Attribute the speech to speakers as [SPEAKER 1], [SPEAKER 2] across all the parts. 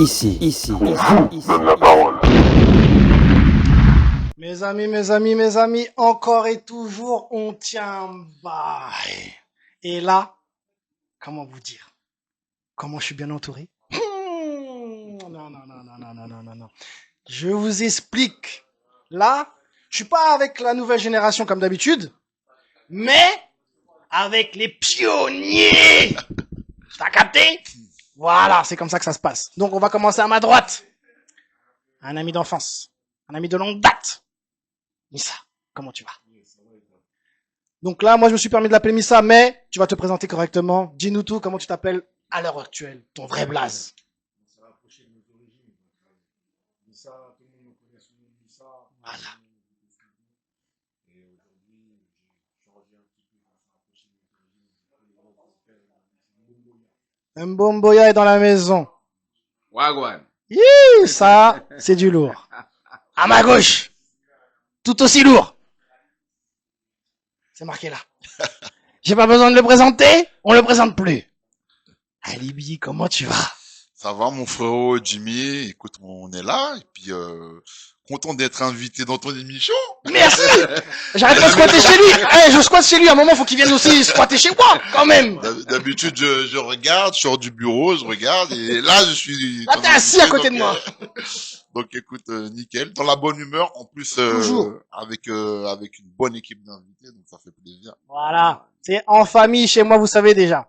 [SPEAKER 1] Donne la parole.
[SPEAKER 2] Mes amis, encore et toujours, on tient bail. Et là, comment vous dire? Comment je suis bien entouré? Non. Je vous explique. Là, je suis pas avec la nouvelle génération comme d'habitude, mais avec les pionniers. T'as capté? Voilà, c'est comme ça que ça se passe. Donc, on va commencer à ma droite. Un ami d'enfance. Un ami de longue date. Missa, comment tu vas? Donc là, moi, je me suis permis de l'appeler Missa, mais tu vas te présenter correctement. Dis-nous tout, comment tu t'appelles à l'heure actuelle, ton vrai blaze.
[SPEAKER 3] On s'est rapproché de nos origines. Missa, tout le monde nous connaît sous le nom de Missa.
[SPEAKER 2] Voilà.
[SPEAKER 3] Et aujourd'hui, j'ai changé un petit peu pour se rapprocher de nos origines.
[SPEAKER 2] Mbomboya est dans la maison.
[SPEAKER 4] Wagwan.
[SPEAKER 2] Yee, ça, c'est du lourd. À ma gauche, tout aussi lourd. C'est marqué là. J'ai pas besoin de le présenter, on le présente plus. Alibi, comment tu vas?
[SPEAKER 5] Ça va, mon frérot Jimmy? Écoute, on est là, et puis content d'être invité dans ton émission.
[SPEAKER 2] Merci. J'arrête pas de squatter chez lui. Je squatte chez lui. À un moment, faut qu'il vienne aussi squatter chez moi, quand même.
[SPEAKER 5] D'habitude, je regarde, je sors du bureau, je regarde, et là, je suis...
[SPEAKER 2] Là, t'es assis à côté de moi.
[SPEAKER 5] Donc, écoute, nickel. Dans la bonne humeur, en plus,
[SPEAKER 2] Toujours.
[SPEAKER 5] avec une bonne équipe d'invités, donc ça fait plaisir.
[SPEAKER 2] Voilà. C'est en famille chez moi, vous savez déjà.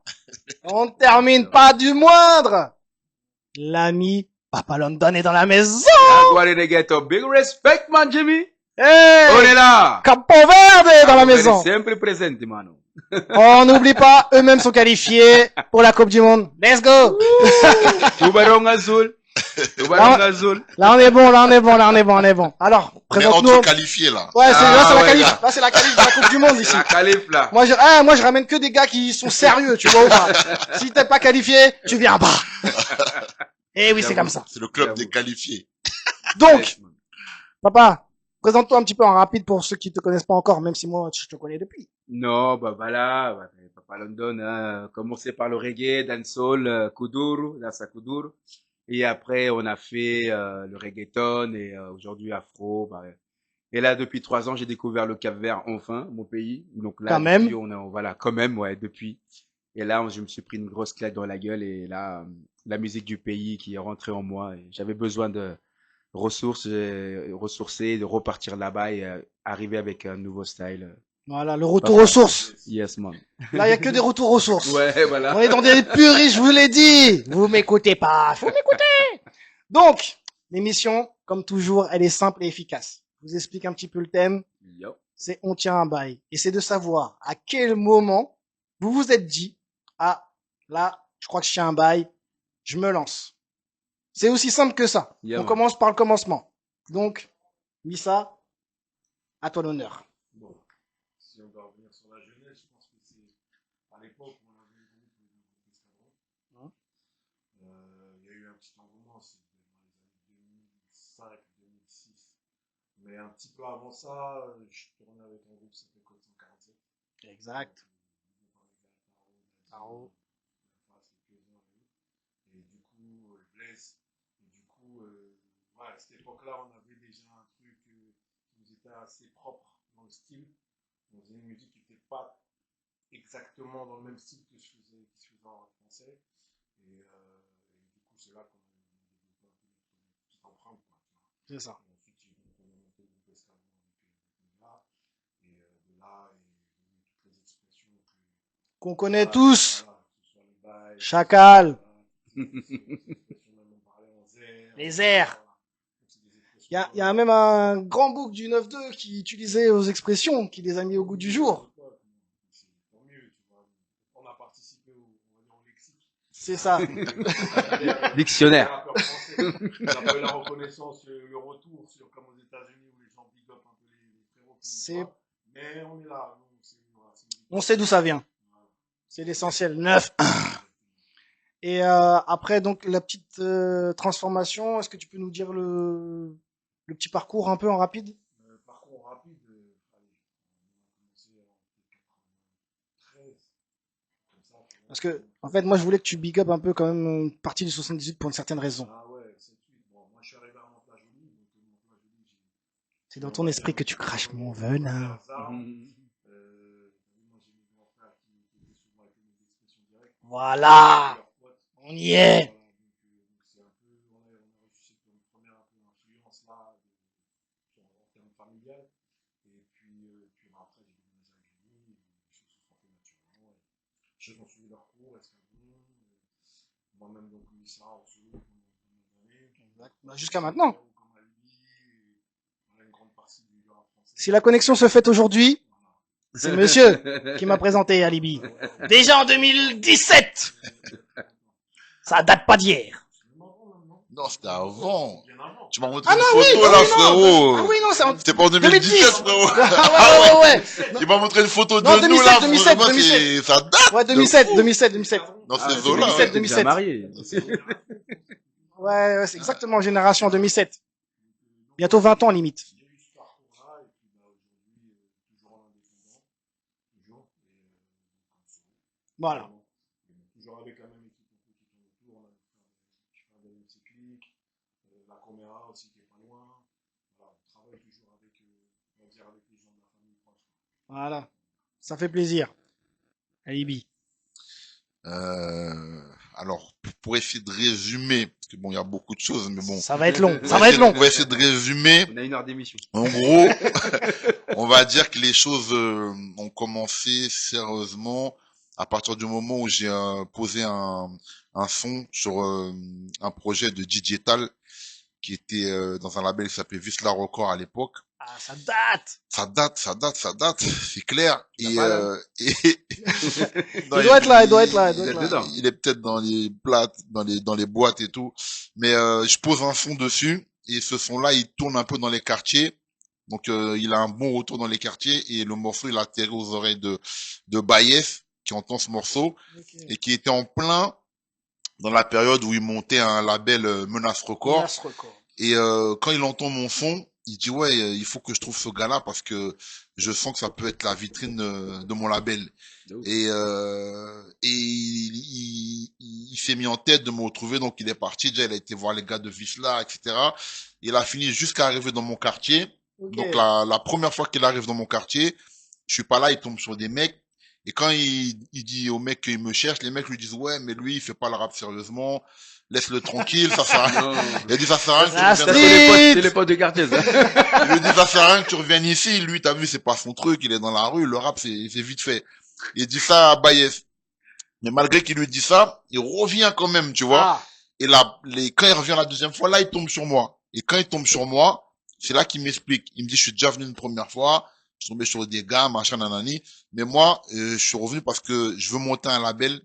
[SPEAKER 2] On ne termine pas du moindre. L'ami Papa London est dans la maison.
[SPEAKER 4] Wagwan in the ghetto. Big respect, man, Jimmy.
[SPEAKER 2] Hey,
[SPEAKER 4] On est là.
[SPEAKER 2] Capo Verde est dans la maison.
[SPEAKER 4] Sempre presente, mano.
[SPEAKER 2] On n'oublie pas, eux-mêmes sont qualifiés pour la Coupe du Monde. Let's go.
[SPEAKER 4] Tubarão azul. Tubarão azul.
[SPEAKER 2] Là, on est bon. Alors,
[SPEAKER 5] On est
[SPEAKER 2] présente-nous.
[SPEAKER 5] entre qualifiés, là.
[SPEAKER 2] Ouais, c'est, là, c'est la
[SPEAKER 4] ouais,
[SPEAKER 2] qualif.
[SPEAKER 4] là.
[SPEAKER 2] Là, c'est la qualif de la Coupe du Monde ici.
[SPEAKER 4] La calife, là.
[SPEAKER 2] Moi, je ramène que des gars qui sont sérieux, tu vois ou pas. Si t'es pas qualifié, tu viens pas. Eh oui, c'est comme ça.
[SPEAKER 5] C'est le club
[SPEAKER 4] J'avoue.
[SPEAKER 5] des qualifiés.
[SPEAKER 2] Donc, papa, présente-toi un petit peu en rapide pour ceux qui te connaissent pas encore, même si moi, je te connais depuis.
[SPEAKER 4] Non, bah voilà, bah, Papa London, hein, commencé par le reggae, dancehall, kuduro, dansa kuduro. Et après, on a fait le reggaeton et aujourd'hui afro. Bah, et là, depuis 3 ans, j'ai découvert le Cap-Vert, enfin, mon pays. Donc là,
[SPEAKER 2] Quand même.
[SPEAKER 4] depuis, voilà, quand même, ouais, depuis. Et là, je me suis pris une grosse claque dans la gueule et là, la musique du pays qui est rentrée en moi. Et j'avais besoin de ressourcer, de repartir là-bas et arriver avec un nouveau style.
[SPEAKER 2] Voilà, le retour
[SPEAKER 4] Papa.
[SPEAKER 2] aux sources.
[SPEAKER 4] Yes, man.
[SPEAKER 2] Là, il y a que des retours aux sources.
[SPEAKER 4] Ouais, voilà.
[SPEAKER 2] On est dans des puristes, je vous l'ai dit. Vous m'écoutez pas. Faut m'écouter. Donc, l'émission, comme toujours, elle est simple et efficace. Je vous explique un petit peu le thème.
[SPEAKER 4] Yo.
[SPEAKER 2] C'est on tient un bail. Et c'est de savoir à quel moment vous vous êtes dit, ah, là, je crois que je tiens un bail, je me lance. C'est aussi simple que ça.
[SPEAKER 4] Yeah,
[SPEAKER 2] On
[SPEAKER 4] man.
[SPEAKER 2] commence par le commencement. Donc, Missa, à toi l'honneur.
[SPEAKER 3] Bon, si on doit revenir sur la jeunesse, je pense que c'est à l'époque où on avait le groupe Escadron.
[SPEAKER 2] Hein?
[SPEAKER 3] Il y a eu un petit engouement, c'était dans les années 2005-2006. Mais un petit peu avant ça, je tournais avec un groupe qui s'appelait Code 147.
[SPEAKER 2] Exact.
[SPEAKER 3] Taro. Et du coup, Blaise. Et du coup, ouais, à cette époque-là, on avait déjà un truc qui nous était assez propre dans le style. On faisait une musique qui n'était pas exactement dans le même style que qui se faisait en français. Et du coup, c'est là qu'on a développé un peu notre petite empreinte, quoi, tu vois.
[SPEAKER 2] C'est ça.
[SPEAKER 3] Et ensuite, on a monté le groupe Escadron avec là. Et de là, il y a eu toutes les expressions
[SPEAKER 2] Qu'on connaît tous.
[SPEAKER 3] voilà, que ce soit le bail,
[SPEAKER 2] Chacal.
[SPEAKER 3] même on parlait en zère.
[SPEAKER 2] Les airs.
[SPEAKER 3] Voilà. Donc, c'est des expressions
[SPEAKER 2] Il y a même un grand book du 9-2 qui utilisait aux expressions, qui les a mis au goût du jour.
[SPEAKER 3] C'est tant mieux, tu vois. On a participé au lexique.
[SPEAKER 2] C'est ça.
[SPEAKER 4] Dictionnaire.
[SPEAKER 3] Les rappeurs français, on a eu la reconnaissance, le retour, comme aux États-Unis où les gens big up un peu les frérots.
[SPEAKER 2] C'est-
[SPEAKER 3] Mais on est là. Nous, voilà,
[SPEAKER 2] On sait d'où ça vient. C'est l'essentiel. 9. Et après, donc, la petite transformation, est-ce que tu peux nous dire le petit parcours un peu en rapide?
[SPEAKER 3] Parcours rapide, allez, on a commencé en 93, comme ça.
[SPEAKER 2] Parce que, en fait, moi, je voulais que tu big up un peu quand même une partie du 78 pour une certaine raison.
[SPEAKER 3] Ah ouais,
[SPEAKER 2] C'est dans ton esprit que tu craches mon venin.
[SPEAKER 4] Mhm.
[SPEAKER 3] Moi, j'ai mes grands frères qui étaient souvent avec mes expressions directes.
[SPEAKER 2] Voilà,
[SPEAKER 3] Leurs potes.
[SPEAKER 2] on y est.
[SPEAKER 3] Voilà, donc c'est un peu, on a reçu cette première un peu influence là, en termes familial. Et puis après, j'ai déménagé avec lui, les choses se sont fait naturellement. Les choses ont suivi leur cours, escadron. Moi-même, donc, lycéen en solo pendant des années.
[SPEAKER 2] Bah, jusqu'à maintenant.
[SPEAKER 3] Comme Alibi, on a une grande partie du rap français.
[SPEAKER 2] Si la connexion se fait aujourd'hui,
[SPEAKER 3] Voilà.
[SPEAKER 2] c'est monsieur qui m'a présenté Alibi. Déjà en 2017. Ça date pas d'hier.
[SPEAKER 5] Non, c'était avant.
[SPEAKER 3] Bien avant.
[SPEAKER 5] Tu m'as montré
[SPEAKER 2] Ah
[SPEAKER 5] une
[SPEAKER 2] non, oui,
[SPEAKER 5] photo
[SPEAKER 2] non,
[SPEAKER 5] là,
[SPEAKER 2] oui, non.
[SPEAKER 5] frérot.
[SPEAKER 2] Ah oui, non, c'est en
[SPEAKER 5] C'était pas en
[SPEAKER 2] 2010.
[SPEAKER 5] 2017, frérot.
[SPEAKER 2] Ah ouais.
[SPEAKER 5] Il m'a montré une photo de
[SPEAKER 2] Non,
[SPEAKER 5] nous
[SPEAKER 2] 2007,
[SPEAKER 5] là,
[SPEAKER 2] 2007,
[SPEAKER 5] vraiment,
[SPEAKER 2] 2007.
[SPEAKER 5] ça date.
[SPEAKER 2] Ouais,
[SPEAKER 5] de
[SPEAKER 2] 2007,
[SPEAKER 5] fou.
[SPEAKER 2] 2007, 2007.
[SPEAKER 5] Dans
[SPEAKER 4] Ah,
[SPEAKER 5] ces
[SPEAKER 4] c'est
[SPEAKER 5] eaux-là.
[SPEAKER 2] 2007,
[SPEAKER 4] t'es déjà
[SPEAKER 2] 2007.
[SPEAKER 4] marié.
[SPEAKER 2] Ouais, c'est exactement génération 2007. Bientôt 20 ans, limite.
[SPEAKER 3] Il y a eu ce parcours-là, et puis aujourd'hui, toujours en indépendant, toujours, et comme ça.
[SPEAKER 2] Voilà.
[SPEAKER 3] Toujours avec la même équipe qui tourne autour, on a faire des mêmes cycliques, la caméra aussi qui est pas loin. Voilà, on travaille toujours avec, on va dire, avec les gens de la famille proche.
[SPEAKER 2] Voilà. Ça fait plaisir. Alibi.
[SPEAKER 5] Alors, pour essayer de résumer, parce que bon, il y a beaucoup de choses, mais bon.
[SPEAKER 2] Ça va être long. Ça va être long.
[SPEAKER 5] On va essayer de résumer.
[SPEAKER 4] On a 1 heure d'émission.
[SPEAKER 5] En gros, on va dire que les choses ont commencé sérieusement à partir du moment où j'ai posé un son sur un projet de digital qui était dans un label qui s'appelait Visla Record à l'époque.
[SPEAKER 2] Ah, ça date.
[SPEAKER 5] Ça date, c'est clair.
[SPEAKER 4] Il a pas, là.
[SPEAKER 5] Non,
[SPEAKER 2] Il doit être là, il doit être là, il
[SPEAKER 4] Il
[SPEAKER 2] doit
[SPEAKER 4] doit
[SPEAKER 2] être
[SPEAKER 4] être
[SPEAKER 2] là.
[SPEAKER 4] dedans.
[SPEAKER 5] il est peut-être dans les plates, dans les boîtes et tout. Mais je pose un son dessus et ce son-là, il tourne un peu dans les quartiers. Donc il a un bon retour dans les quartiers et le morceau, il a atterri aux oreilles de Baïef qui entend ce morceau et qui était en plein dans la période où il montait un label Menace Record.
[SPEAKER 2] Menace Record.
[SPEAKER 5] Et quand il entend mon son, il dit ouais, il faut que je trouve ce gars-là parce que je sens que ça peut être la vitrine de mon label.
[SPEAKER 4] De ouf.
[SPEAKER 5] Et il s'est mis en tête de me retrouver, donc il est parti. Déjà, il a été voir les gars de Visla, etc. Il a fini jusqu'à arriver dans mon quartier.
[SPEAKER 2] Ok.
[SPEAKER 5] Donc la première fois qu'il arrive dans mon quartier, je suis pas là, il tombe sur des mecs. Et quand il dit aux mecs qu'il me cherche, les mecs lui disent ouais, mais lui il fait pas le rap sérieusement, laisse-le tranquille, ça sert à rien.
[SPEAKER 4] Non.
[SPEAKER 5] Il a dit ça sert à rien que
[SPEAKER 2] Ça,
[SPEAKER 5] tu
[SPEAKER 4] Ça,
[SPEAKER 5] reviennes.
[SPEAKER 4] c'est les potes de quartier, ça.
[SPEAKER 5] Il lui dit ça sert à rien que tu reviennes ici. Lui, t'as vu, c'est pas son truc, il est dans la rue, le rap c'est vite fait. Il dit ça à Baïef. Mais malgré qu'il lui dit ça, il revient quand même, tu vois.
[SPEAKER 2] Ah,
[SPEAKER 5] Et là, quand il revient la deuxième fois, là, il tombe sur moi. Et quand il tombe sur moi, c'est là qu'il m'explique. Il me dit, je suis déjà venu une première fois, je suis tombé sur des gars, machin, nanani. Mais moi, je suis revenu parce que je veux monter un label.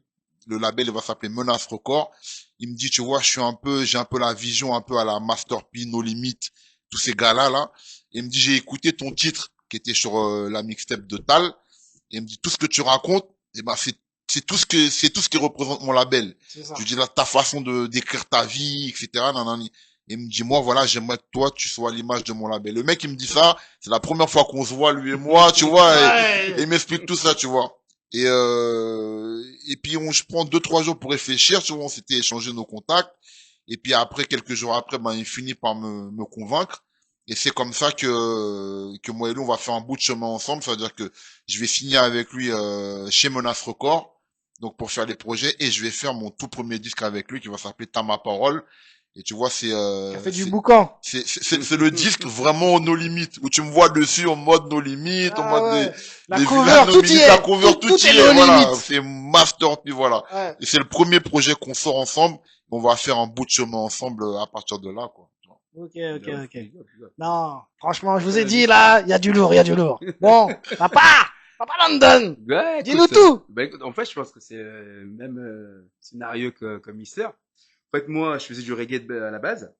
[SPEAKER 5] Le label, il va s'appeler Menace Record. Il me dit, tu vois, j'ai un peu la vision, un peu à la Master P, No Limit, tous ces gars-là, là. Et il me dit, j'ai écouté ton titre, qui était sur la mixtape de Tal. Et il me dit, tout ce que tu racontes, eh ben, c'est tout ce qui représente mon label.
[SPEAKER 2] c'est ça.
[SPEAKER 5] Je lui dis là, ta façon de d'écrire ta vie, etc. Nanani. Et il me dit, moi, voilà, j'aimerais que toi, tu sois l'image de mon label. Le mec, il me dit ça, c'est la première fois qu'on se voit, lui et moi, tu vois, et
[SPEAKER 2] Ouais.
[SPEAKER 5] il m'explique tout ça, tu vois. Et puis, je prends 2-3 jours pour réfléchir, tu vois, on s'était échangé nos contacts. Et puis après, quelques jours après, ben, il finit par me convaincre. Et c'est comme ça que moi et lui, on va faire un bout de chemin ensemble. C'est-à-dire que je vais signer avec lui chez Menace Record, donc pour faire les projets, et je vais faire mon tout premier disque avec lui qui va s'appeler T'as ma parole. Et tu vois,
[SPEAKER 2] Qui a fait du boucan.
[SPEAKER 5] c'est le disque vraiment no limit, où tu me vois dessus en mode no limit, en
[SPEAKER 2] Ah
[SPEAKER 5] mode
[SPEAKER 2] ouais. La
[SPEAKER 5] les
[SPEAKER 2] cover,
[SPEAKER 5] vilains no
[SPEAKER 2] tout y
[SPEAKER 5] limit,
[SPEAKER 2] est.
[SPEAKER 5] la cover, tout
[SPEAKER 2] Tout
[SPEAKER 5] y
[SPEAKER 2] est
[SPEAKER 5] est,
[SPEAKER 2] no
[SPEAKER 5] voilà.
[SPEAKER 2] limit.
[SPEAKER 5] C'est master, puis voilà.
[SPEAKER 2] Ouais.
[SPEAKER 5] Et c'est le premier projet qu'on sort ensemble. On va faire un bout de chemin ensemble à partir de là, quoi.
[SPEAKER 2] Ok.
[SPEAKER 4] Ok.
[SPEAKER 2] Non, franchement, je vous ai dit là, il y a du lourd, il y a du lourd. Bon, papa London,
[SPEAKER 4] Ouais,
[SPEAKER 2] dis-nous
[SPEAKER 4] écoute,
[SPEAKER 2] tout.
[SPEAKER 4] bah, écoute, en fait, je pense que c'est même scénario que Mister. En fait, moi, je faisais du reggae à la base.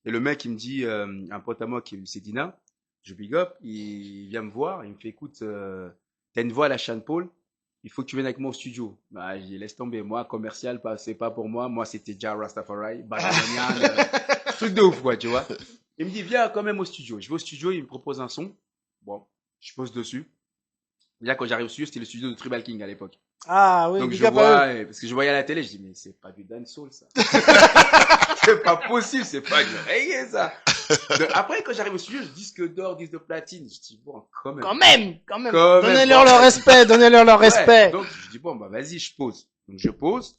[SPEAKER 4] Et le mec, il me dit, un pote à moi qui c'est Dina, je big up, il vient me voir, il me fait, écoute, t'as une voix à la Sean Paul, il faut que tu viennes avec moi au studio. Bah, j'ai laisse tomber. Moi, commercial, c'est pas pour moi. Moi, c'était Jah Rastafari, Babylonian, truc de ouf, quoi, tu vois. Il me dit, viens quand même au studio. Je vais au studio, il me propose un son. Bon, je pose dessus. Là, quand j'arrive au studio, c'était le studio de Tribal King à l'époque.
[SPEAKER 2] Ah oui,
[SPEAKER 4] Donc
[SPEAKER 2] big
[SPEAKER 4] je
[SPEAKER 2] up à eux.
[SPEAKER 4] vois, parce que je voyais à la télé, je dis, mais c'est pas du dancehall, ça. C'est pas possible, c'est pas du reggae, ça. Après, quand j'arrive au studio, je disque d'or, disque de platine. Je dis, bon, quand même.
[SPEAKER 2] Quand même, quand même.
[SPEAKER 4] Quand même,
[SPEAKER 2] Donnez-leur
[SPEAKER 4] bon,
[SPEAKER 2] leur
[SPEAKER 4] vas-y.
[SPEAKER 2] respect, donnez-leur leur
[SPEAKER 4] Ouais,
[SPEAKER 2] respect.
[SPEAKER 4] donc je dis, bon, bah vas-y, je pose. Donc je pose,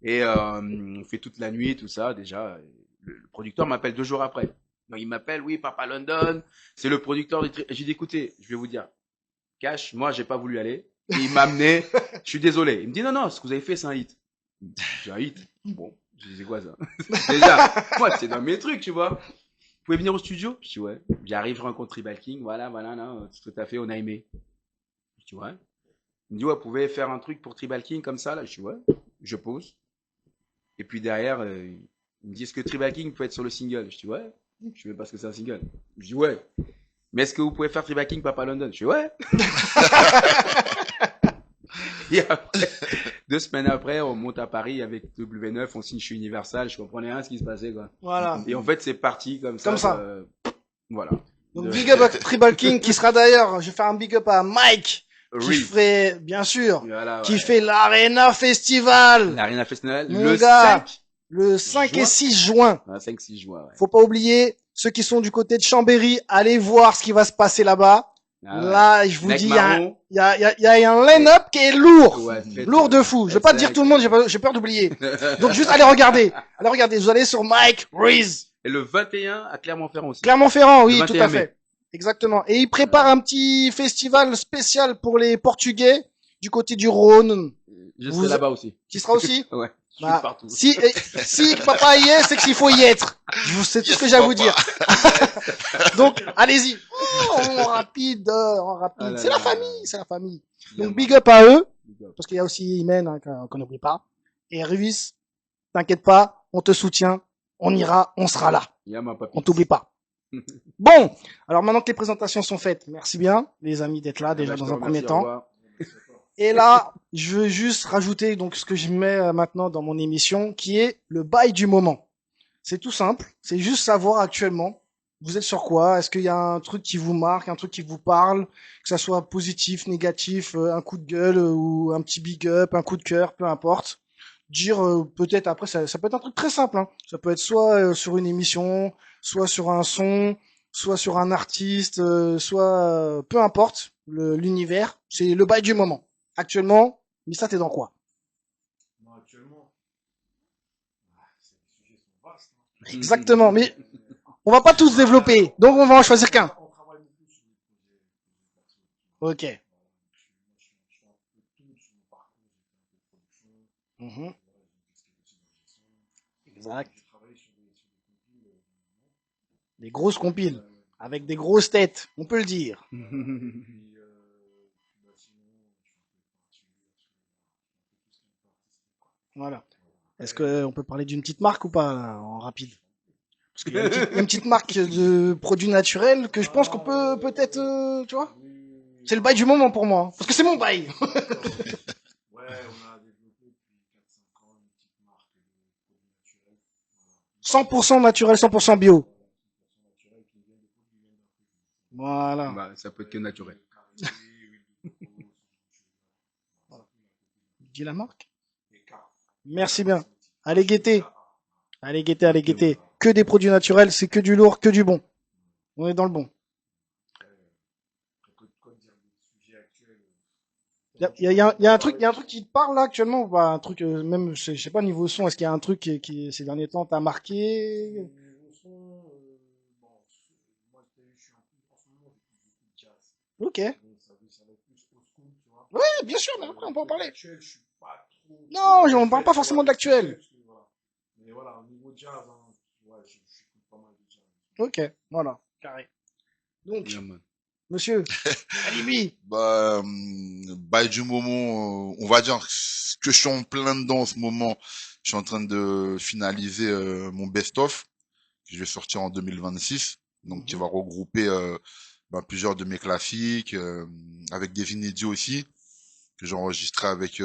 [SPEAKER 4] et on fait toute la nuit, tout ça, déjà. Le producteur m'appelle 2 jours après. Donc il m'appelle, oui, Papa London, c'est le producteur du J'ai dit, écoutez, je vais vous dire, Cash, moi, j'ai pas voulu aller. Et il m'a amené, je suis désolé. Il me dit, non, non, ce que vous avez fait, c'est un hit. J'ai un hit. Bon, je dis, c'est quoi ça? Déjà, moi, c'est dans mes trucs, tu vois. Vous pouvez venir au studio? Je dis, ouais. J'arrive, je rencontre Tribal King, voilà, non, tout à fait, on a aimé. Je dis, ouais. Il me dit, ouais, vous pouvez faire un truc pour Tribal King comme ça, là? Je dis, ouais. Je pose. Et puis derrière, il me dit, est-ce que Tribal King peut être sur le single? Je dis, ouais. Je sais même pas ce que c'est un single. Je dis, ouais. Mais est-ce que vous pouvez faire Tribal King Papa London? Je dis, ouais. Et après, 2 semaines après, on monte à Paris avec W9, on signe chez Universal, je comprenais rien ce qui se passait, quoi.
[SPEAKER 2] Voilà.
[SPEAKER 4] Et en fait, c'est parti comme ça.
[SPEAKER 2] Comme ça.
[SPEAKER 4] Voilà.
[SPEAKER 2] Donc big up à Tribal King qui sera d'ailleurs, je vais faire un big up à Mike qui
[SPEAKER 4] Reef.
[SPEAKER 2] fait, bien sûr,
[SPEAKER 4] Voilà,
[SPEAKER 2] qui
[SPEAKER 4] ouais.
[SPEAKER 2] fait l'Arena Festival
[SPEAKER 4] L'Arena Festival,
[SPEAKER 2] Mon
[SPEAKER 4] le
[SPEAKER 2] gars.
[SPEAKER 4] 5.
[SPEAKER 2] le 5 et
[SPEAKER 4] Juin.
[SPEAKER 2] 6 juin.
[SPEAKER 4] 5-6 juin, ouais.
[SPEAKER 2] Faut pas oublier, ceux qui sont du côté de Chambéry, allez voir ce qui va se passer là-bas.
[SPEAKER 4] Ah ouais.
[SPEAKER 2] Là, je vous
[SPEAKER 4] Mec
[SPEAKER 2] dis, il y a,
[SPEAKER 4] marron.
[SPEAKER 2] il y, a, il y a un line-up qui est lourd.
[SPEAKER 4] Ouais, faites,
[SPEAKER 2] Lourd de fou. Je vais pas te dire tout le monde, j'ai peur d'oublier. Donc juste allez regarder. Allez regarder. Vous allez sur Mike Reese.
[SPEAKER 4] Et le 21 à Clermont-Ferrand aussi.
[SPEAKER 2] Clermont-Ferrand, oui,
[SPEAKER 4] Le
[SPEAKER 2] tout
[SPEAKER 4] 21
[SPEAKER 2] à fait. Exactement. Et il prépare un petit festival spécial pour les Portugais du côté du Rhône.
[SPEAKER 4] Je
[SPEAKER 2] Vous-
[SPEAKER 4] serai là-bas aussi.
[SPEAKER 2] Qui sera aussi?
[SPEAKER 4] Ouais. Je suis
[SPEAKER 2] Bah,
[SPEAKER 4] partout.
[SPEAKER 2] si papa y est, c'est qu'il faut y être. C'est tout ce que j'ai à vous dire. Donc, allez-y. Oh, en rapide, en rapide.
[SPEAKER 4] Ah là
[SPEAKER 2] C'est
[SPEAKER 4] là
[SPEAKER 2] la
[SPEAKER 4] là.
[SPEAKER 2] famille, c'est la famille.
[SPEAKER 4] Yeah,
[SPEAKER 2] Donc, big up à eux,
[SPEAKER 4] Big up.
[SPEAKER 2] parce qu'il y a aussi Imen, hein, qu'on n'oublie pas. Et Ruiz, t'inquiète pas, on te soutient, on ira, on sera là.
[SPEAKER 4] Yeah, ma papy.
[SPEAKER 2] On t'oublie pas. Bon, alors maintenant que les présentations sont faites, merci bien, les amis, d'être là déjà
[SPEAKER 4] Bah, je te
[SPEAKER 2] dans un
[SPEAKER 4] remercie,
[SPEAKER 2] premier
[SPEAKER 4] au
[SPEAKER 2] temps.
[SPEAKER 4] revoir.
[SPEAKER 2] Et là, je veux juste rajouter donc ce que je mets maintenant dans mon émission, qui est le bail du moment. C'est tout simple, c'est juste savoir actuellement, vous êtes sur quoi? Est-ce qu'il y a un truc qui vous marque, un truc qui vous parle, que ça soit positif, négatif, un coup de gueule ou un petit big up, un coup de cœur, peu importe. Dire peut-être après, ça peut être un truc très simple. Hein. Ça peut être soit sur une émission, soit sur un son, soit sur un artiste, soit peu importe l'univers. C'est le bail du moment. Actuellement, Missa, t'es dans quoi?
[SPEAKER 3] Non, actuellement, ces sujets sont vastes. Hein.
[SPEAKER 2] Exactement, mais on va pas tous développer, donc on va en choisir qu'un.
[SPEAKER 3] On travaille beaucoup sur les projets perso.
[SPEAKER 2] Ok.
[SPEAKER 3] Moi, je fais un peu tout sur mon parcours. J'ai fait un peu de production.
[SPEAKER 2] Mhm.
[SPEAKER 3] Voilà, j'ai une casquette aussi dans la gestion.
[SPEAKER 2] Exact.
[SPEAKER 3] J'ai travaillé sur des compiles.
[SPEAKER 2] Des grosses compiles, avec des grosses têtes, on peut le dire.
[SPEAKER 3] Puis, bah, sinon, je fais un peu de peinture, je fais un peu tout ce qui est un peu artistique, quoi.
[SPEAKER 2] Voilà. Est-ce qu'on peut parler d'une petite marque ou pas, là, en rapide? Parce qu'il y a une petite marque de produits naturels que je pense qu'on peut peut-être, tu vois? C'est le bail du moment pour moi. Parce que c'est mon bail.
[SPEAKER 3] Ouais, on a développé depuis 4-5 ans une petite marque de produits naturels. Voilà.
[SPEAKER 2] 100% naturel, 100% bio.
[SPEAKER 3] 100% naturels qui viennent de produits viennent d'Afrique.
[SPEAKER 2] Voilà.
[SPEAKER 4] Bah, ça peut être que naturel.
[SPEAKER 3] Carré, huile de coco,
[SPEAKER 2] Voilà. Dis la marque.
[SPEAKER 3] et car.
[SPEAKER 2] Merci bien. Allez guetter. Allez guetter, allez guetter. Que des produits naturels, c'est que du lourd, que du bon. On est dans le bon.
[SPEAKER 3] Quoi dire des sujets actuels?
[SPEAKER 2] Il y a un truc qui te parle là actuellement ou pas? Un truc, même, je sais pas, niveau son, est-ce qu'il y a un truc qui ces derniers temps t'a marqué?
[SPEAKER 3] Niveau son, bon, moi, je suis un peu, en ce moment, j'écoute beaucoup de jazz.
[SPEAKER 2] Ok.
[SPEAKER 3] Donc, ça va être plus old school, tu vois.
[SPEAKER 2] Ouais, bien sûr, mais après, on peut en parler.
[SPEAKER 3] Actuel, je suis pas trop.
[SPEAKER 2] Non, on parle pas forcément de l'actuel.
[SPEAKER 3] Voilà. Mais voilà, au niveau jazz, hein, ouais, j'écoute pas mal de jazz.
[SPEAKER 2] Ok, voilà, carré. Donc,
[SPEAKER 4] Yeah, man.
[SPEAKER 2] monsieur, Alibi.
[SPEAKER 5] Bah, bail du moment, on va dire que je suis en plein dedans en ce moment. Je suis en train de finaliser mon best-of que je vais sortir en 2026. Donc, qui va regrouper plusieurs de mes classiques, avec des inédits aussi, que j'ai enregistré avec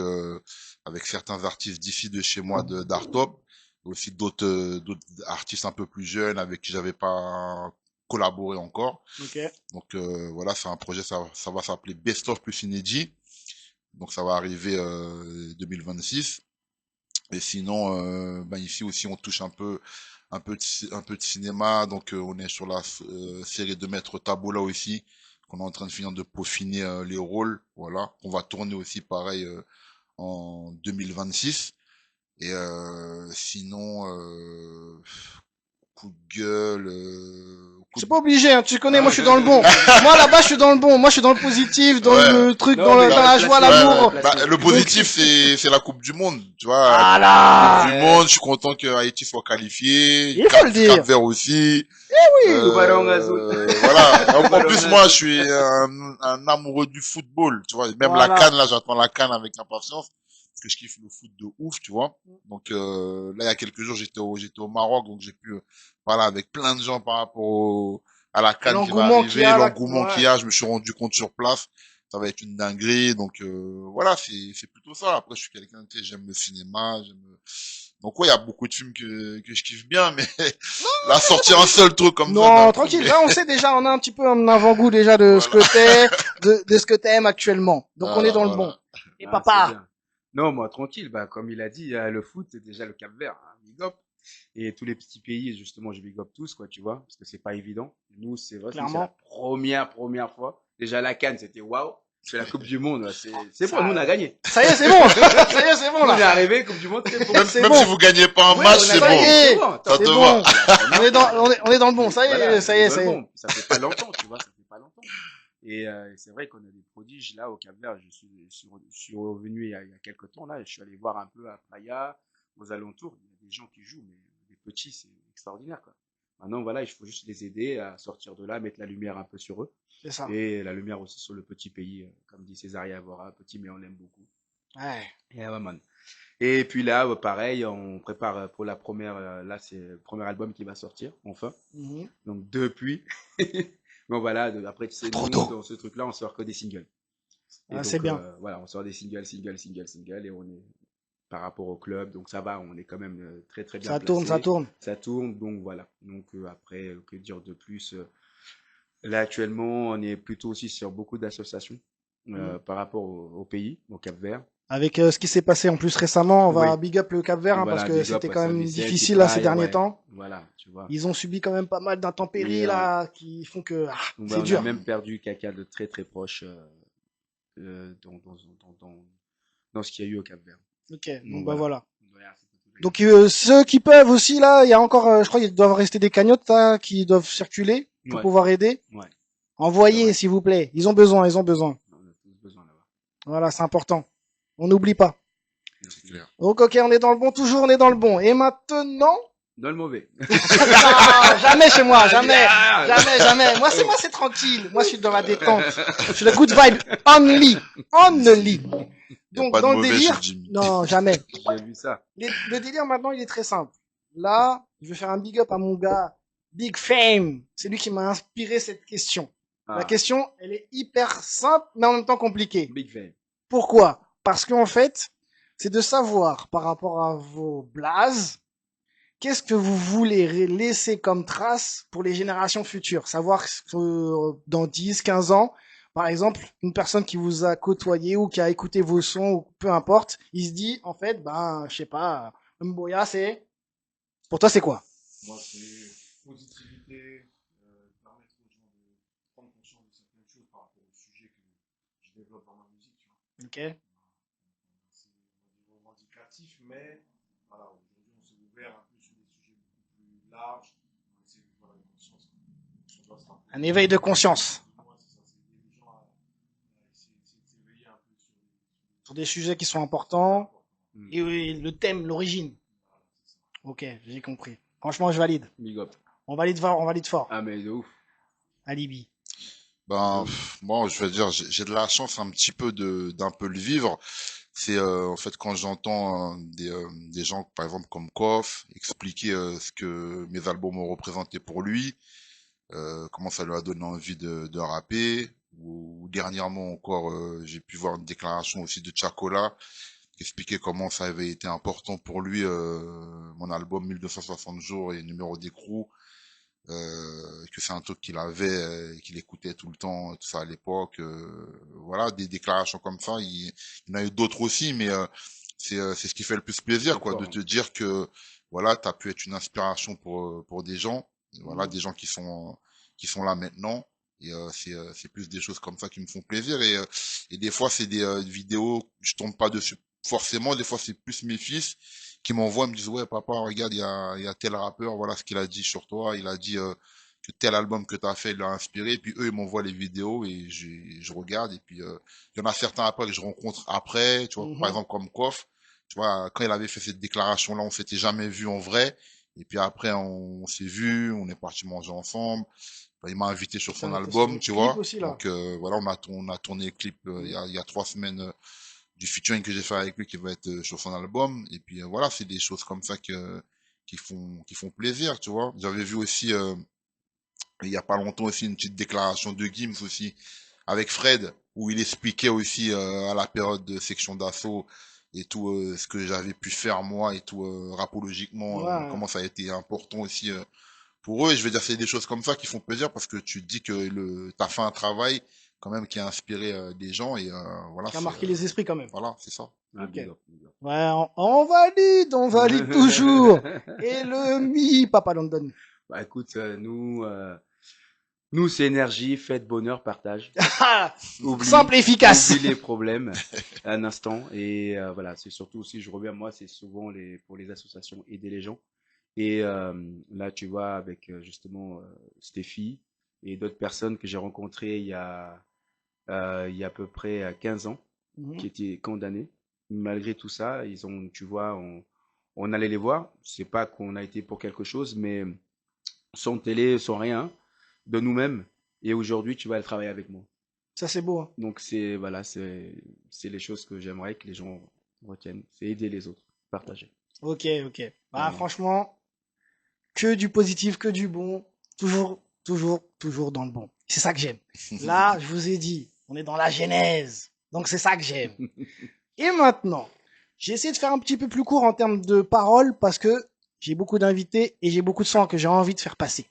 [SPEAKER 5] certains artistes d'ici de chez moi d'Artop, aussi d'autres artistes un peu plus jeunes avec qui j'avais pas collaboré encore.
[SPEAKER 2] Ok.
[SPEAKER 5] Donc voilà, c'est un projet, ça va s'appeler Best of plus inédit. Donc ça va arriver 2026. Et sinon, ici aussi on touche un peu de cinéma. Donc on est sur la série de Maître Taboula aussi, qu'on est en train de finir de peaufiner les rôles. Voilà, on va tourner aussi pareil en 2026. Et sinon, coup de gueule, coup
[SPEAKER 2] C'est
[SPEAKER 5] de...
[SPEAKER 2] pas obligé, hein, tu connais, moi je suis dans le bon. Moi là-bas je suis dans le bon, moi je suis dans le positif, dans
[SPEAKER 5] Ouais.
[SPEAKER 2] le truc,
[SPEAKER 4] Non,
[SPEAKER 2] dans,
[SPEAKER 4] mais
[SPEAKER 2] dans
[SPEAKER 4] bah,
[SPEAKER 2] la joie,
[SPEAKER 4] placez-
[SPEAKER 2] l'amour.
[SPEAKER 4] ouais,
[SPEAKER 5] Bah, le positif, c'est la Coupe du Monde, tu vois.
[SPEAKER 2] Voilà.
[SPEAKER 5] Coupe du Monde, je suis content que Haïti soit qualifié,
[SPEAKER 2] Il faut le dire.
[SPEAKER 5] Cap-Vert aussi.
[SPEAKER 4] Ballon azul.
[SPEAKER 5] Voilà. En
[SPEAKER 4] Ballon
[SPEAKER 5] plus,
[SPEAKER 4] azul.
[SPEAKER 5] moi, je suis un amoureux du football, tu vois. Même
[SPEAKER 2] Voilà.
[SPEAKER 5] la CAN, là, j'attends la CAN avec impatience. Parce que je kiffe le foot de ouf, tu vois. Donc, là, il y a quelques jours, j'étais au Maroc, donc j'ai pu parler avec plein de gens par rapport à la CAN qui va
[SPEAKER 2] L'engouement qu'il y
[SPEAKER 5] arriver,
[SPEAKER 2] a là.
[SPEAKER 5] l'engouement
[SPEAKER 2] Ouais.
[SPEAKER 5] qu'il y a. Je me suis rendu compte sur place. Ça va être une dinguerie. Donc, voilà, c'est plutôt ça. Après, je suis quelqu'un, tu sais, j'aime le cinéma, donc, ouais, il y a beaucoup de films que je kiffe bien, mais là, sortir un seul truc comme ça.
[SPEAKER 2] Non,
[SPEAKER 5] d'un coup,
[SPEAKER 2] tranquille.
[SPEAKER 5] mais-
[SPEAKER 2] Là, on sait déjà, on a un petit peu un avant-goût déjà de ce
[SPEAKER 5] Voilà.
[SPEAKER 2] que t'es, de ce que t'aimes actuellement. Donc, on est dans le bon. Et
[SPEAKER 4] Ah,
[SPEAKER 2] papa.
[SPEAKER 4] c'est bien. Non, moi, tranquille. Bah, comme il a dit, le foot, c'est déjà le Cap-Vert. Hein, big up. Et tous les petits pays, justement, je big up tous, quoi, tu vois, parce que c'est pas évident. Nous, c'est vrai, c'est la
[SPEAKER 2] Clairement.
[SPEAKER 4] première fois. Déjà, la CAN, c'était waouh. C'est la Coupe du Monde, c'est bon, nous, on a gagné.
[SPEAKER 2] Ça y est, c'est bon. Ça y est, c'est bon
[SPEAKER 4] On est
[SPEAKER 2] là.
[SPEAKER 4] arrivé, Coupe du Monde, c'est bon.
[SPEAKER 5] Même,
[SPEAKER 2] C'est
[SPEAKER 5] même
[SPEAKER 2] bon.
[SPEAKER 5] si vous gagnez pas un
[SPEAKER 4] Ouais,
[SPEAKER 5] match,
[SPEAKER 4] on a
[SPEAKER 5] c'est
[SPEAKER 2] Ça y
[SPEAKER 5] bon.
[SPEAKER 2] est.
[SPEAKER 4] C'est bon.
[SPEAKER 5] Ça
[SPEAKER 2] C'est
[SPEAKER 5] te
[SPEAKER 2] bon.
[SPEAKER 5] va.
[SPEAKER 2] On est dans le bon. Ça y est,
[SPEAKER 4] Voilà,
[SPEAKER 2] ça y est,
[SPEAKER 4] on
[SPEAKER 2] ça y est.
[SPEAKER 4] bon. Ça fait pas longtemps, tu vois, ça fait pas longtemps. Et c'est vrai qu'on a des prodiges là au Cap-Vert. Je suis revenu il y a quelques temps là. Je suis allé voir un peu à Praia, aux alentours. Il y a des gens qui jouent, mais les petits, c'est extraordinaire, quoi. Maintenant, voilà, il faut juste les aider à sortir de là, mettre la lumière un peu sur eux.
[SPEAKER 2] C'est ça.
[SPEAKER 4] Et la lumière aussi sur le petit pays, comme dit Césaria Evora, petit, mais on l'aime beaucoup.
[SPEAKER 2] Ouais.
[SPEAKER 4] Et ouais, man. Et puis là, pareil, on prépare pour la première, là, c'est le premier album qui va sortir, enfin.
[SPEAKER 2] Mhm.
[SPEAKER 4] Donc, depuis. Bon, voilà, après, tu sais,
[SPEAKER 2] Trop
[SPEAKER 4] nous,
[SPEAKER 2] tôt.
[SPEAKER 4] dans ce truc-là, on sort que des singles. Et
[SPEAKER 2] Ah,
[SPEAKER 4] donc,
[SPEAKER 2] c'est bien.
[SPEAKER 4] voilà, on sort des singles, et on est par rapport au club, donc ça va, on est quand même très, très bien
[SPEAKER 2] Ça
[SPEAKER 4] placé.
[SPEAKER 2] tourne, ça tourne.
[SPEAKER 4] Ça tourne, donc voilà. Donc, après, que dire de plus là, actuellement, on est plutôt aussi sur beaucoup d'associations par rapport au pays, au Cap-Vert.
[SPEAKER 2] Avec ce qui s'est passé en plus récemment, on va
[SPEAKER 4] Oui.
[SPEAKER 2] big up le Cap-Vert, hein, parce
[SPEAKER 4] Voilà,
[SPEAKER 2] que
[SPEAKER 4] big up
[SPEAKER 2] c'était
[SPEAKER 4] à
[SPEAKER 2] quand même
[SPEAKER 4] Saint-Vicent,
[SPEAKER 2] difficile là ces
[SPEAKER 4] Tibraille,
[SPEAKER 2] derniers
[SPEAKER 4] ouais.
[SPEAKER 2] temps.
[SPEAKER 4] Voilà, tu vois.
[SPEAKER 2] Ils ont subi quand même pas mal d'intempéries
[SPEAKER 4] Et,
[SPEAKER 2] là qui font que
[SPEAKER 4] Donc,
[SPEAKER 2] c'est
[SPEAKER 4] on a
[SPEAKER 2] dur.
[SPEAKER 4] même perdu quelqu'un de très très proche dans ce qu'il y a eu au Cap-Vert.
[SPEAKER 2] Ok, donc
[SPEAKER 4] voilà.
[SPEAKER 2] voilà.
[SPEAKER 4] Voilà, c'est tout.
[SPEAKER 2] Donc ceux qui peuvent aussi là, il y a encore, je crois, il doivent rester des cagnottes là qui doivent circuler pour
[SPEAKER 4] Ouais.
[SPEAKER 2] pouvoir aider.
[SPEAKER 4] Ouais, c'est
[SPEAKER 2] Envoyez
[SPEAKER 4] vrai.
[SPEAKER 2] s'il vous plaît. Ils ont besoin, ils ont besoin.
[SPEAKER 4] On a tous besoin là-bas.
[SPEAKER 2] Voilà, c'est important. On n'oublie pas.
[SPEAKER 4] Merci.
[SPEAKER 5] C'est clair.
[SPEAKER 2] Donc ok, on est dans le bon, toujours on est dans le bon. Et maintenant,
[SPEAKER 4] Dans le mauvais.
[SPEAKER 2] non, jamais chez moi, jamais,
[SPEAKER 4] Ah,
[SPEAKER 2] jamais, jamais. Moi c'est tranquille. Moi je suis dans la détente. Je suis la good vibe only, only.
[SPEAKER 5] Y a
[SPEAKER 2] Donc
[SPEAKER 5] pas de
[SPEAKER 2] dans le
[SPEAKER 5] mauvais
[SPEAKER 2] délire,
[SPEAKER 5] chez Jimmy.
[SPEAKER 2] non jamais.
[SPEAKER 4] J'ai vu ça.
[SPEAKER 2] Le délire maintenant il est très simple. Là, je vais faire un big up à mon gars Big Fame. C'est lui qui m'a inspiré cette question.
[SPEAKER 4] Ah,
[SPEAKER 2] La question, elle est hyper simple mais en même temps compliquée.
[SPEAKER 4] Big fan.
[SPEAKER 2] Pourquoi? Parce qu'en fait, c'est de savoir par rapport à vos blazes, qu'est-ce que vous voulez laisser comme trace pour les générations futures? Savoir que dans 10, 15 ans, par exemple, une personne qui vous a côtoyé ou qui a écouté vos sons ou peu importe, il se dit, en fait, je sais pas, Mboya, pour toi, c'est quoi?
[SPEAKER 3] Moi, c'est positivité, permettre aux gens de prendre conscience de certaines choses par rapport au sujet que je développe dans ma musique, tu vois.
[SPEAKER 2] Ok.
[SPEAKER 3] C'est revendicatif, mais voilà, aujourd'hui, on s'est ouvert un peu sur des sujets beaucoup plus larges. On essaie de voir une conscience. On doit se rappeler.
[SPEAKER 2] Un éveil de conscience
[SPEAKER 3] Moi, c'est ça, c'est aider les gens à essayer de s'éveiller un peu
[SPEAKER 2] sur des sujets qui sont importants
[SPEAKER 4] Mm.
[SPEAKER 2] et oui, le thème, l'origine.
[SPEAKER 3] Voilà, c'est ça.
[SPEAKER 2] Ok, j'ai compris. Franchement, je valide.
[SPEAKER 4] Big up.
[SPEAKER 2] On valide fort.
[SPEAKER 4] Ah, mais de ouf.
[SPEAKER 2] Alibi.
[SPEAKER 5] Moi, je veux dire, j'ai de la chance un petit peu d'un peu le vivre. C'est en fait quand j'entends des gens, par exemple comme Koff, expliquer ce que mes albums ont représenté pour lui, comment ça lui a donné envie de rapper. Ou dernièrement encore, j'ai pu voir une déclaration aussi de Chacola qui expliquait comment ça avait été important pour lui, mon album 1260 jours et Numéro d'écrou. que c'est un truc qu'il avait, qu'il écoutait tout le temps, tout ça à l'époque. Voilà, des déclarations comme ça. Il y en a eu d'autres aussi, mais c'est ce qui fait le plus plaisir, quoi, de te dire que voilà, t'as pu être une inspiration pour des gens, voilà, des gens qui sont là maintenant. Et c'est plus des choses comme ça qui me font plaisir. Et des fois, c'est des vidéos, je tombe pas dessus forcément. Des fois, c'est plus mes fils qui m'envoient, me disent, ouais, papa, regarde, il y a tel rappeur, voilà ce qu'il a dit sur toi. Il a dit que tel album que t'as fait, il l'a inspiré. Et puis eux, ils m'envoient les vidéos et je regarde. Et puis il y en a certains après que je rencontre après, tu vois, par exemple comme Koff. Tu vois, quand il avait fait cette déclaration-là, on s'était jamais vu en vrai. Et puis après, on s'est vu, on est parti manger ensemble. Enfin, il m'a invité sur son album, tu vois.
[SPEAKER 2] Aussi, là.
[SPEAKER 5] Donc voilà, on a tourné le clip il y a 3 semaines du featuring que j'ai fait avec lui qui va être sur son album. Et puis voilà, c'est des choses comme ça qui font plaisir, tu vois. J'avais vu aussi il y a pas longtemps aussi une petite déclaration de Gims aussi avec Fred où il expliquait aussi à la période de section d'assaut et tout ce que j'avais pu faire moi et tout rapologiquement, comment ça a été important aussi pour eux. Et je veux dire, c'est des choses comme ça qui font plaisir parce que tu te dis que t'as fait un travail quand même qui a inspiré des gens et voilà.
[SPEAKER 2] Qui a marqué les esprits quand même.
[SPEAKER 5] Voilà, c'est ça.
[SPEAKER 2] Okay. Ouais, on valide toujours. Et le Papa London.
[SPEAKER 4] Bah écoute, nous c'est énergie, fête, bonheur, partage.
[SPEAKER 2] Simple et efficace.
[SPEAKER 4] Oublie les problèmes un instant et voilà, c'est surtout aussi, je reviens moi, c'est souvent pour les associations aider les gens. Et là, tu vois, avec justement Stéphie et d'autres personnes que j'ai rencontrées il y a à peu près 15 ans, qui étaient condamnées. Malgré tout ça, ils ont, tu vois, on allait les voir. C'est pas qu'on a été pour quelque chose, mais sans télé, sans rien, de nous-mêmes. Et aujourd'hui, tu vas travailler avec moi.
[SPEAKER 2] Ça, c'est beau. Hein.
[SPEAKER 4] Donc, voilà, c'est les choses que j'aimerais que les gens retiennent. C'est aider les autres, partager.
[SPEAKER 2] Ok. Bah, franchement, que du positif, que du bon. Toujours dans le bon. C'est ça que j'aime. Là, je vous ai dit, on est dans la genèse. Donc, c'est ça que j'aime. Et maintenant, j'ai essayé de faire un petit peu plus court en termes de paroles parce que j'ai beaucoup d'invités et j'ai beaucoup de sons que j'ai envie de faire passer.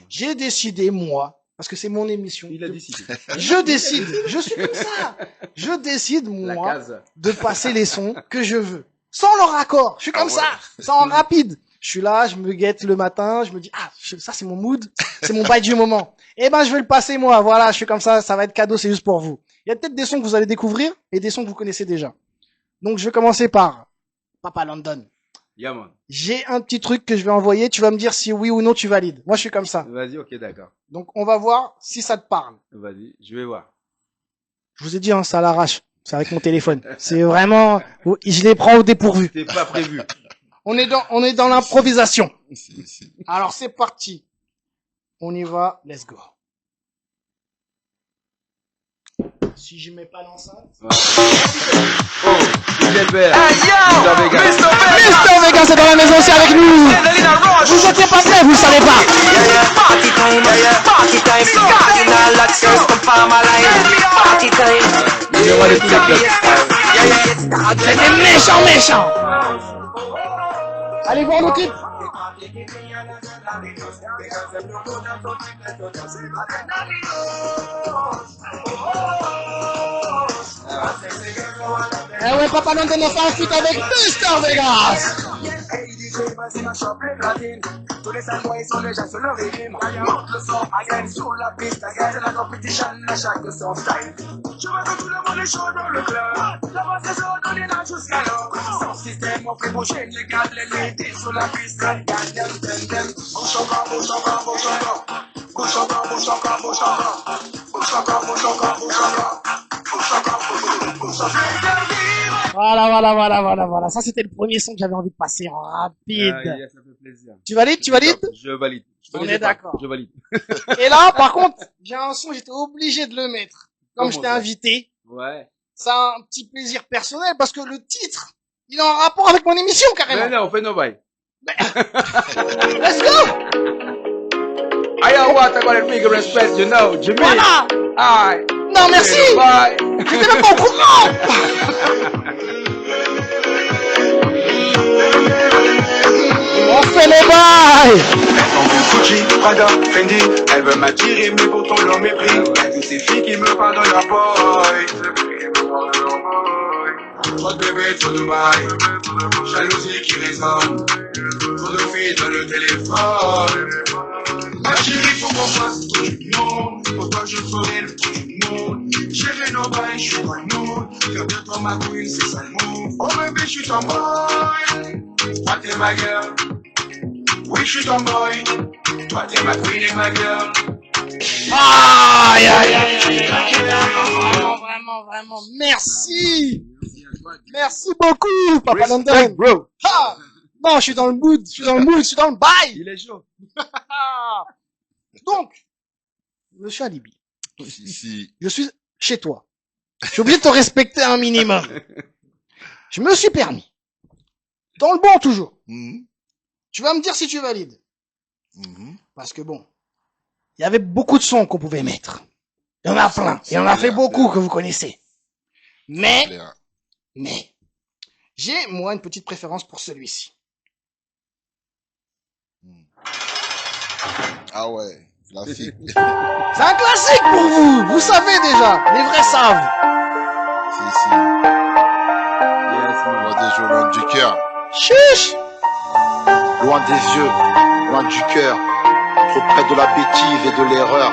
[SPEAKER 2] J'ai décidé, moi, parce que c'est mon émission.
[SPEAKER 4] Il a décidé.
[SPEAKER 2] Je décide. Je suis comme ça. Je décide, moi, de passer les sons que je veux. Sans leur accord. Je suis comme ça. Sans rapide. Je suis là, je me guette le matin, je me dis, ça c'est mon mood, c'est mon bail du moment. Eh ben, je vais le passer moi, voilà, je suis comme ça va être cadeau, c'est juste pour vous. Il y a peut-être des sons que vous allez découvrir et des sons que vous connaissez déjà. Donc, je vais commencer par Papa London.
[SPEAKER 4] Yeah, man.
[SPEAKER 2] J'ai un petit truc que je vais envoyer, tu vas me dire si oui ou non tu valides. Moi, je suis comme ça.
[SPEAKER 4] Vas-y, ok, d'accord.
[SPEAKER 2] Donc, on va voir si ça te parle.
[SPEAKER 4] Vas-y, je vais voir.
[SPEAKER 2] Je vous ai dit, hein, ça l'arrache. C'est avec mon téléphone. C'est vraiment, je les prends au dépourvu.
[SPEAKER 4] C'était pas prévu.
[SPEAKER 2] On est dans l'improvisation. Alors, c'est parti. On y va. Let's go. Si je mets pas l'enceinte.
[SPEAKER 4] Oh, Gilbert.
[SPEAKER 2] Mr. Vegas est dans la maison aussi avec nous. Vous étiez pas prêts, vous le savez pas. C'était méchant. Allez voir le clip. Eh ouais, Papa London a fait un feat avec Mr. Vegas. Tous les Samois sont déjà sur le rythme. Monte le son, again sur la piste. Again la competition à chaque son style. Je vois que tout le monde est chaud dans le club. La voix c'est chaud, on est là jusqu'à l'heure. Sans système, on fait bouger les gars, les ladies sur la piste. Gagne, dem. Bouge encore. Bouge encore. Voilà. Ça, c'était le premier son que j'avais envie de passer en rapide.
[SPEAKER 4] Yeah, ça fait plaisir.
[SPEAKER 2] Tu valides?
[SPEAKER 4] Je valide.
[SPEAKER 2] On est d'accord.
[SPEAKER 4] Je valide.
[SPEAKER 2] Et là, par contre, j'ai un son, j'étais obligé de le mettre. Comme je t'ai invité.
[SPEAKER 4] Ouais.
[SPEAKER 2] C'est un petit plaisir personnel parce que le titre, il est en rapport avec mon émission, carrément.
[SPEAKER 4] Mais non, on fait nos bails.
[SPEAKER 2] Let's go!
[SPEAKER 4] I got a big respect, you know, Jimmy.
[SPEAKER 2] Voilà!
[SPEAKER 4] Aye.
[SPEAKER 2] Non, merci!
[SPEAKER 4] Bye.
[SPEAKER 2] J'étais même pas au courant! On fait les bails!
[SPEAKER 1] Gucci, Prada, Fendi. Elle veut m'attirer mais pourtant leur mépris. Y'a toutes ces filles qui me parlent de leur boy. Trop de bébés, trop de bail. Jalousie qui résonne. Trop de filles dans le téléphone. Ma chérie, faut qu'on fasse tout du monde. Pour toi, je ferai le tour du monde. Gérer nos bails, je suis dans le mood. Faire de toi ma queen, c'est ça le move. Oh bébé, je suis ton boy. Toi, t'es ma girl. Oui, je suis ton boy. Toi, t'es ma queen et ma girl.
[SPEAKER 2] Aïe, aïe, aïe, aïe, aïe, aïe. Vraiment, merci. Merci beaucoup, Papa London.
[SPEAKER 4] bro.
[SPEAKER 2] Ah, non, je suis dans le mood, je suis dans le bail.
[SPEAKER 4] Il est chaud.
[SPEAKER 2] Donc, monsieur Alibi,
[SPEAKER 5] Si.
[SPEAKER 2] je suis chez toi. Je suis obligé de te respecter un minimum. Je me suis permis. Dans le bon, toujours.
[SPEAKER 5] Mhm.
[SPEAKER 2] Tu vas me dire si tu valides.
[SPEAKER 5] Mhm.
[SPEAKER 2] Parce que bon, il y avait beaucoup de sons qu'on pouvait mettre. Il y en a plein. Il y en a fait
[SPEAKER 5] clair,
[SPEAKER 2] beaucoup que vous connaissez. Mais,
[SPEAKER 5] Clair.
[SPEAKER 2] j'ai, moi, une petite préférence pour celui-ci.
[SPEAKER 5] Ah ouais, classique.
[SPEAKER 2] C'est un classique pour vous. Vous savez déjà. Les vrais savent.
[SPEAKER 5] Si.
[SPEAKER 4] Yes, man.
[SPEAKER 5] Loin des yeux, loin du cœur.
[SPEAKER 2] Chiche.
[SPEAKER 6] Loin des yeux, loin du cœur, trop près de la bêtise et de l'erreur.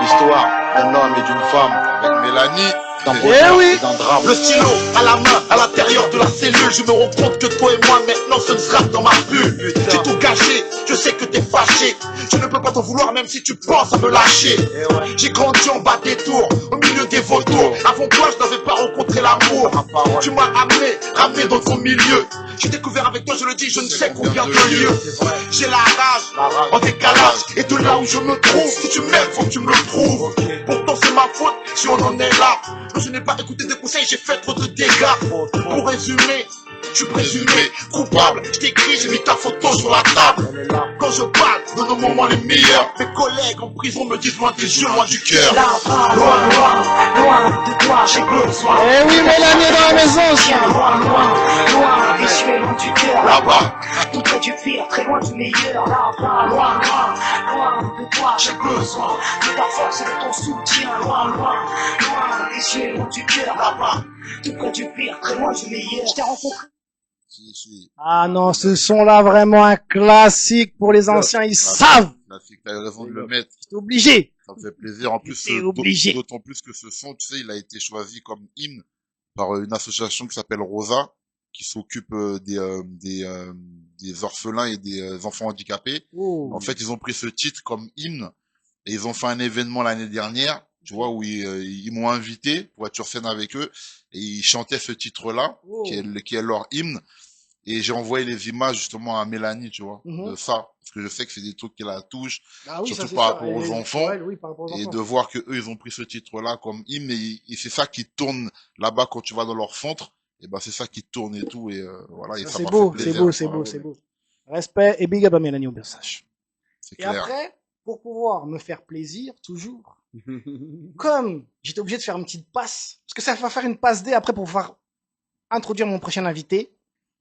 [SPEAKER 6] L'histoire d'un homme et d'une femme,
[SPEAKER 5] Avec Mélanie.
[SPEAKER 6] d'un
[SPEAKER 2] Eh
[SPEAKER 6] bonheur
[SPEAKER 2] oui.
[SPEAKER 6] et d'un drame. Le stylo à la main, à l'intérieur de la cellule, je me rends compte que toi et moi maintenant ce ne sera dans ma bulle. J'ai tout gâché, je sais que t'es fâché. Je ne peux pas t'en vouloir même si tu penses à me lâcher. J'ai grandi en bas des tours, au milieu des vautours. Avant toi, je n'avais pas rencontré l'amour. Tu m'as ramené dans ton milieu. J'ai découvert avec toi, je le dis, je ne sais combien de lieux. J'ai la rage, en décalage. Et de là où je me trouve, si tu m'aimes, faut que tu me le prouves. Pourtant c'est ma faute si on en est là. Je n'ai pas écouté des conseils, j'ai fait trop de dégâts. Pour résumer, je suis présumé coupable. Je t'écris, j'ai mis ta photo sur la table. Quand je parle de nos moments les meilleurs, mes collègues en prison me disent loin des yeux, loin du cœur.
[SPEAKER 7] Loin, loin de toi, j'ai besoin.
[SPEAKER 2] Eh oui, Mélanie est dans la maison aussi.
[SPEAKER 7] Viens loin, et je suis loin du cœur.
[SPEAKER 5] Là-bas.
[SPEAKER 7] Tout près du pire, très loin du meilleur. Loin de toi, j'ai besoin de ta force et de ton soutien. Loin, et je suis loin du cœur. Là-bas, tout près du pire, très loin du meilleur. Je t'ai rencontré.
[SPEAKER 5] Si.
[SPEAKER 2] Ah non, ce son-là, vraiment un classique pour les anciens, ils savent.
[SPEAKER 5] Classique, t'as eu raison de le mettre.
[SPEAKER 2] C'est obligé.
[SPEAKER 5] Ça me fait plaisir. En plus,
[SPEAKER 2] C'est obligé.
[SPEAKER 5] d'autant plus que ce son, tu sais, il a été choisi comme hymne par une association qui s'appelle Rosa, qui s'occupe des orphelins et des enfants handicapés.
[SPEAKER 2] Oh.
[SPEAKER 5] En fait, ils ont pris ce titre comme hymne et ils ont fait un événement l'année dernière, tu vois, où ils m'ont invité pour être sur scène avec eux et ils chantaient ce titre-là,
[SPEAKER 2] Oh.
[SPEAKER 5] qui est leur hymne. Et j'ai envoyé les images justement à Mélanie, tu vois,
[SPEAKER 2] Mhm.
[SPEAKER 5] de ça, parce que je sais que c'est des trucs qui la touchent.
[SPEAKER 2] Ah oui,
[SPEAKER 5] surtout
[SPEAKER 2] ça, c'est
[SPEAKER 5] par
[SPEAKER 2] sûr.
[SPEAKER 5] rapport aux
[SPEAKER 2] Et-
[SPEAKER 5] enfants.
[SPEAKER 2] ouais, oui, par rapport aux
[SPEAKER 5] Et
[SPEAKER 2] enfants.
[SPEAKER 5] de voir que eux ils ont pris ce titre-là comme hymne et c'est ça qui tourne là-bas quand tu vas dans leur centre. Et ben c'est ça qui tourne et tout et voilà. Et ça
[SPEAKER 2] C'est
[SPEAKER 5] m'a
[SPEAKER 2] beau,
[SPEAKER 5] fait
[SPEAKER 2] c'est
[SPEAKER 5] plaisir.
[SPEAKER 2] beau, c'est
[SPEAKER 5] Voilà,
[SPEAKER 2] beau,
[SPEAKER 5] ouais,
[SPEAKER 2] c'est beau. Respect et big up à Mélanie Aubersach.
[SPEAKER 5] c'est
[SPEAKER 2] Et
[SPEAKER 5] clair.
[SPEAKER 2] après, pour pouvoir me faire plaisir, toujours, comme j'étais obligé de faire une petite passe, parce que ça va faire une passe D après pour pouvoir introduire mon prochain invité,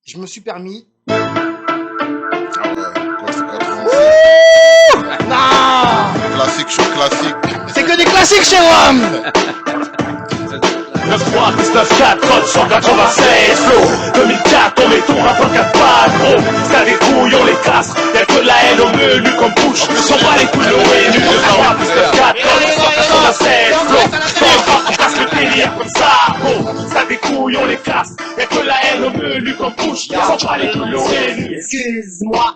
[SPEAKER 2] je me suis permis.
[SPEAKER 5] Ah ouais, quand c'est 80,
[SPEAKER 2] Non!
[SPEAKER 5] classique, chaud classique.
[SPEAKER 2] C'est que des classiques chez Rome!
[SPEAKER 8] 9-3, 19-4, code 196, flow 2004, on met ton rapport 4 balles, gros. Ça des couilles, on les casse. Y'a que de la haine au menu comme push. On bat les couilles de l'ONU. 9-3, 19-4, code 196, flow. On casse le délire comme ça, gros. Ça des couilles, on les casse. Y'a que de la haine au menu comme push. On bat les couilles de l'ONU.
[SPEAKER 7] Excuse-moi,